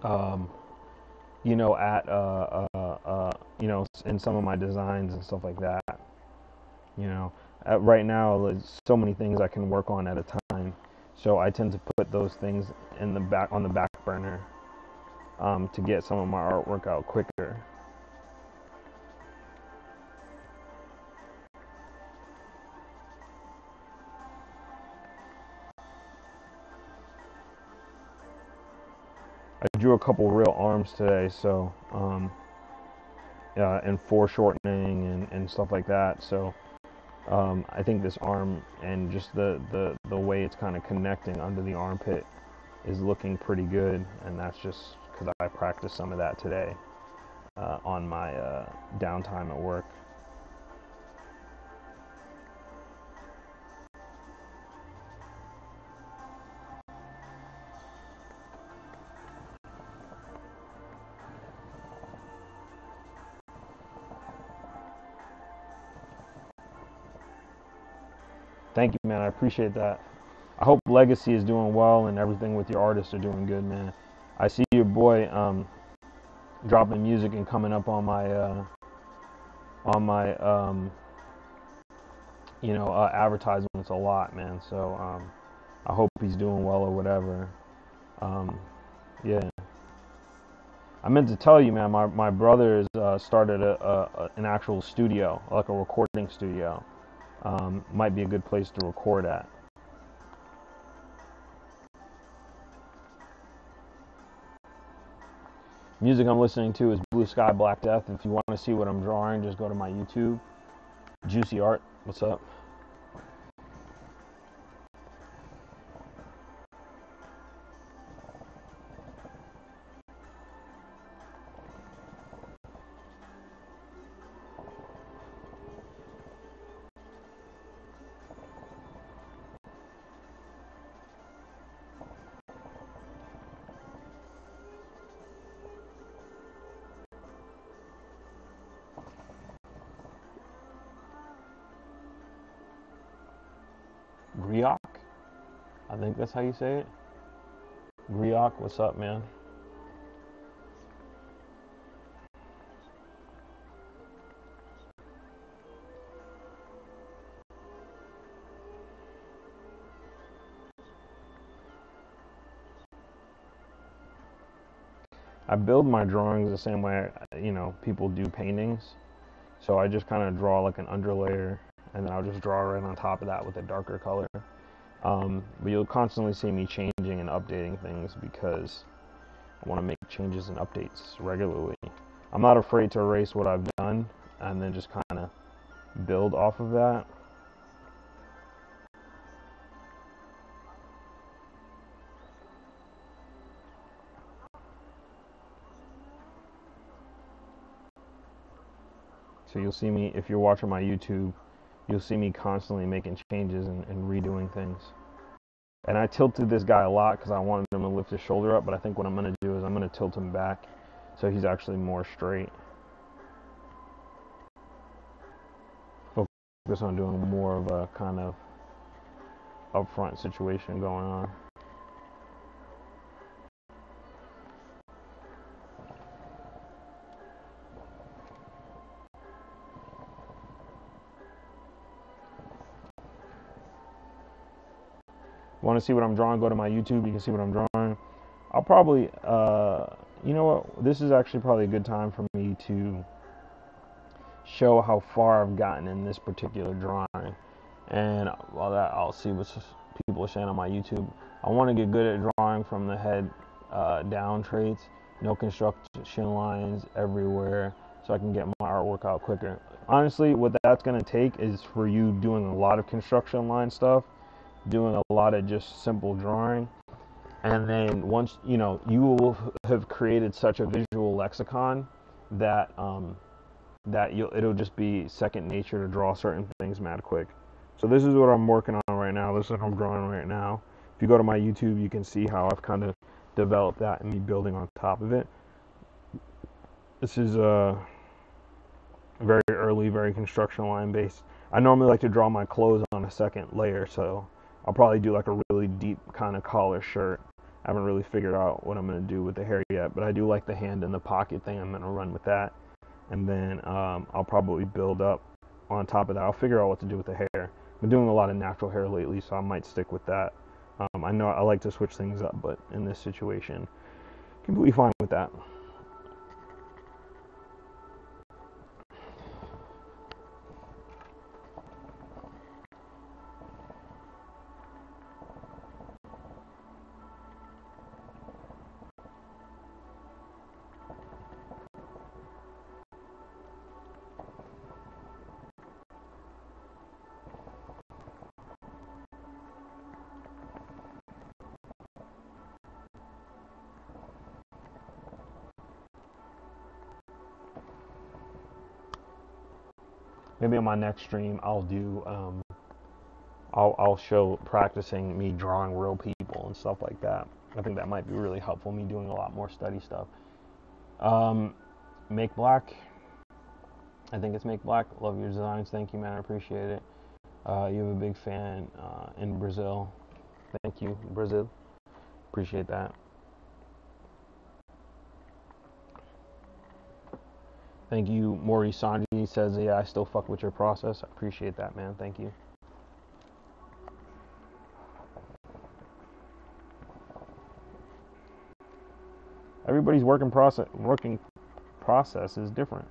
um, at in some of my designs and stuff like that. You know, right now there's so many things I can work on at a time, so I tend to put those things in the back on the back burner to get some of my artwork out quicker. I drew a couple real arms today, so and foreshortening and stuff like that. So I think this arm and just the way it's kind of connecting under the armpit is looking pretty good, and that's just because I practiced some of that today on my downtime at work. Thank you, man. I appreciate that. I hope Legacy is doing well and everything with your artists are doing good, man. I see your boy dropping music and coming up on my advertisements a lot, man. So I hope he's doing well or whatever. Um, yeah. I meant to tell you, man. My brother has started an actual studio, like a recording studio. Might be a good place to record at. Music I'm listening to is Blue Sky Black Death. If you want to see what I'm drawing, just go to my YouTube. Juicy Art, what's up? think that's how you say it. Griok, what's up, man? I build my drawings the same way, people do paintings. So I just kind of draw like an underlayer, and then I'll just draw right on top of that with a darker color. But you'll constantly see me changing and updating things because I want to make changes and updates regularly. I'm not afraid to erase what I've done and then just kind of build off of that. So you'll see me, if you're watching my YouTube, you'll see me constantly making changes and redoing things. And I tilted this guy a lot because I wanted him to lift his shoulder up, but I think what I'm going to do is I'm going to tilt him back so he's actually more straight. Focus on doing more of a kind of upfront situation going on. Want to see what I'm drawing? Go to my YouTube. You can see what I'm drawing. I'll probably, you know what? This is actually probably a good time for me to show how far I've gotten in this particular drawing. And while that, I'll see what people are saying on my YouTube. I want to get good at drawing from the head down traits, no construction lines everywhere, so I can get my artwork out quicker. Honestly, what that's going to take is for you doing a lot of construction line stuff, doing a lot of just simple drawing, and then once you will have created such a visual lexicon that it'll just be second nature to draw certain things mad quick. So this is what I'm working on right now. This is what I'm drawing right now. If you go to my YouTube, you can see how I've kind of developed that and me building on top of it. This is very early, very construction line based. I normally like to draw my clothes on a second layer, so I'll probably do like a really deep kind of collar shirt. I haven't really figured out what I'm going to do with the hair yet, but I do like the hand in the pocket thing. I'm going to run with that. And then I'll probably build up on top of that. I'll figure out what to do with the hair. I've been doing a lot of natural hair lately, so I might stick with that. I know I like to switch things up, but in this situation, completely fine with that. Maybe on my next stream, I'll do, I'll show practicing me drawing real people and stuff like that. I think that might be really helpful, me doing a lot more study stuff. Make Black, I think it's Make Black. Love your designs. Thank you, man. I appreciate it. You have a big fan in Brazil. Thank you, Brazil. Appreciate that. Thank you, Mori Sanji says, yeah, I still fuck with your process. I appreciate that, man. Thank you. Everybody's working process is different.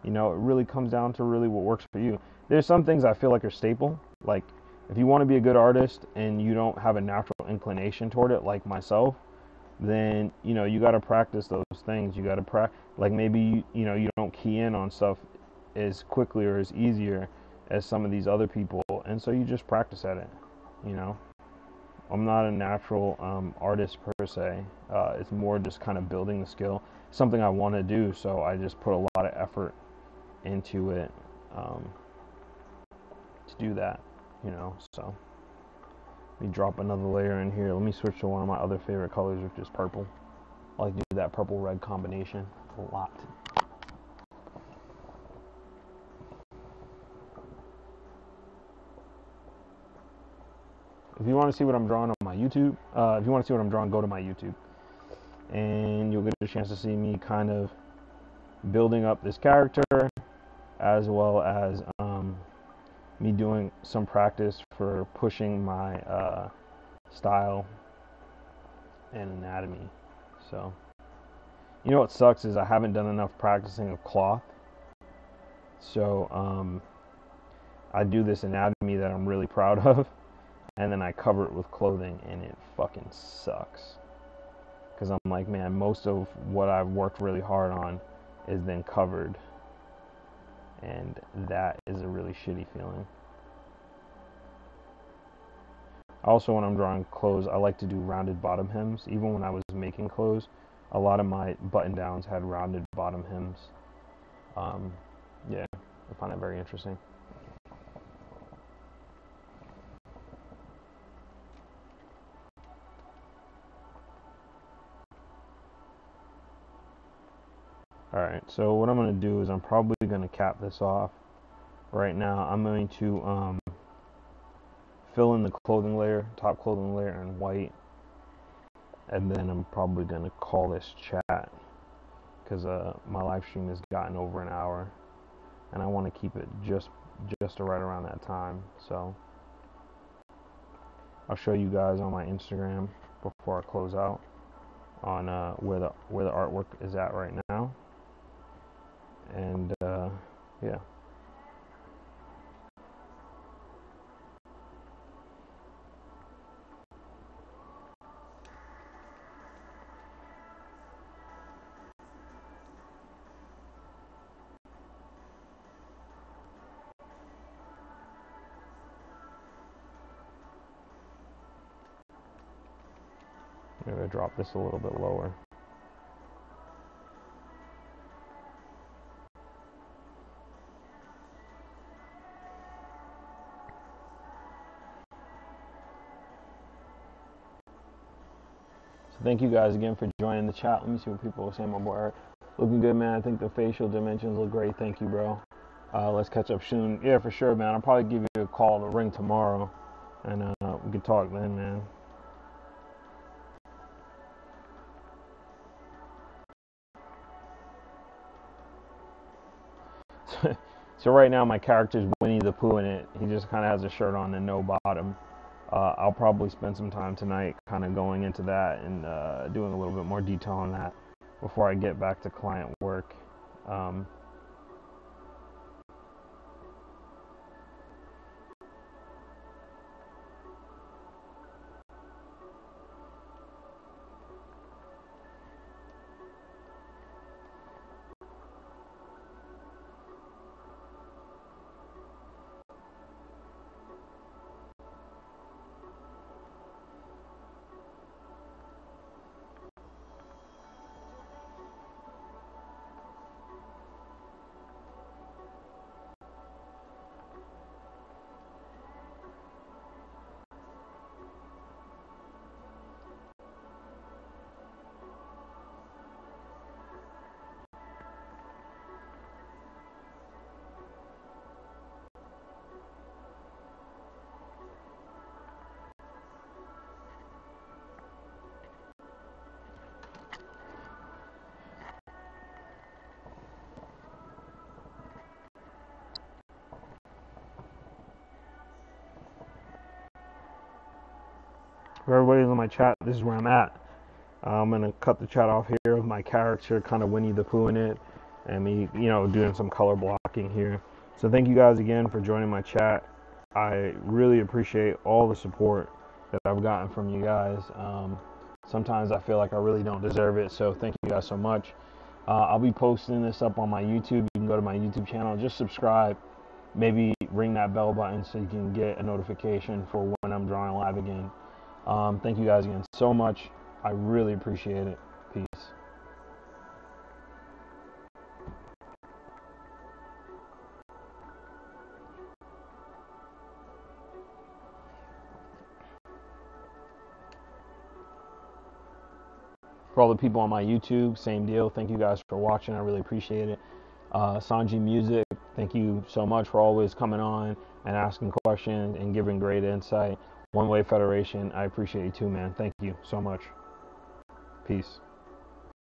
It really comes down to really what works for you. There's some things I feel like are staple. Like, if you want to be a good artist and you don't have a natural inclination toward it, like myself, then you got to practice those things. You got to like maybe you don't key in on stuff as quickly or as easier as some of these other people, and so you just practice at it. I'm not a natural artist per se. It's more just kind of building the skill, something I want to do, so I just put a lot of effort into it to do that. So let me drop another layer in here. Let me switch to one of my other favorite colors, which is purple. I like to do that purple-red combination a lot. If you want to see what I'm drawing on my my YouTube. If you want to see what I'm drawing, go to my YouTube, and you'll get a chance to see me kind of building up this character, as well as me doing some practice for pushing my style and anatomy. So, you know what sucks is I haven't done enough practicing of cloth. So I do this anatomy that I'm really proud of, and then I cover it with clothing, and it fucking sucks. Because I'm like, man, most of what I've worked really hard on is then covered, and that is a really shitty feeling. Also, when I'm drawing clothes, I like to do rounded bottom hems. Even when I was making clothes, a lot of my button downs had rounded bottom hems. Yeah, I find that very interesting. Alright, so what I'm going to do is I'm probably going to cap this off. Right now, I'm going to fill in the clothing layer, top clothing layer in white. And then I'm probably going to call this chat, because my live stream has gotten over an hour. And I want to keep it just right around that time. So I'll show you guys on my Instagram before I close out on where the artwork is at right now. And yeah. Maybe I drop this a little bit lower. So thank you guys again for joining the chat. Let me see what people are saying. My boy, looking good, man. I think the facial dimensions look great. Thank you, bro. Let's catch up soon. Yeah, for sure, man. I'll probably give you a call to ring tomorrow, and we can talk then, man. So right now my character's Winnie the Pooh in it. He just kind of has a shirt on and no bottom. I'll probably spend some time tonight kind of going into that and doing a little bit more detail on that before I get back to client work. For everybody in my chat, this is where I'm at. I'm gonna cut the chat off here with my character, kind of Winnie the Pooh in it, and me, doing some color blocking here. So thank you guys again for joining my chat. I really appreciate all the support that I've gotten from you guys. Sometimes I feel like I really don't deserve it, so thank you guys so much. I'll be posting this up on my YouTube. You can go to my YouTube channel, just subscribe, maybe ring that bell button so you can get a notification for when I'm drawing live again. Thank you guys again so much. I really appreciate it. Peace. For all the people on my YouTube, same deal. Thank you guys for watching. I really appreciate it. Sanji Music, thank you so much for always coming on and asking questions and giving great insight. One Way Federation, I appreciate you too, man. Thank you so much. Peace.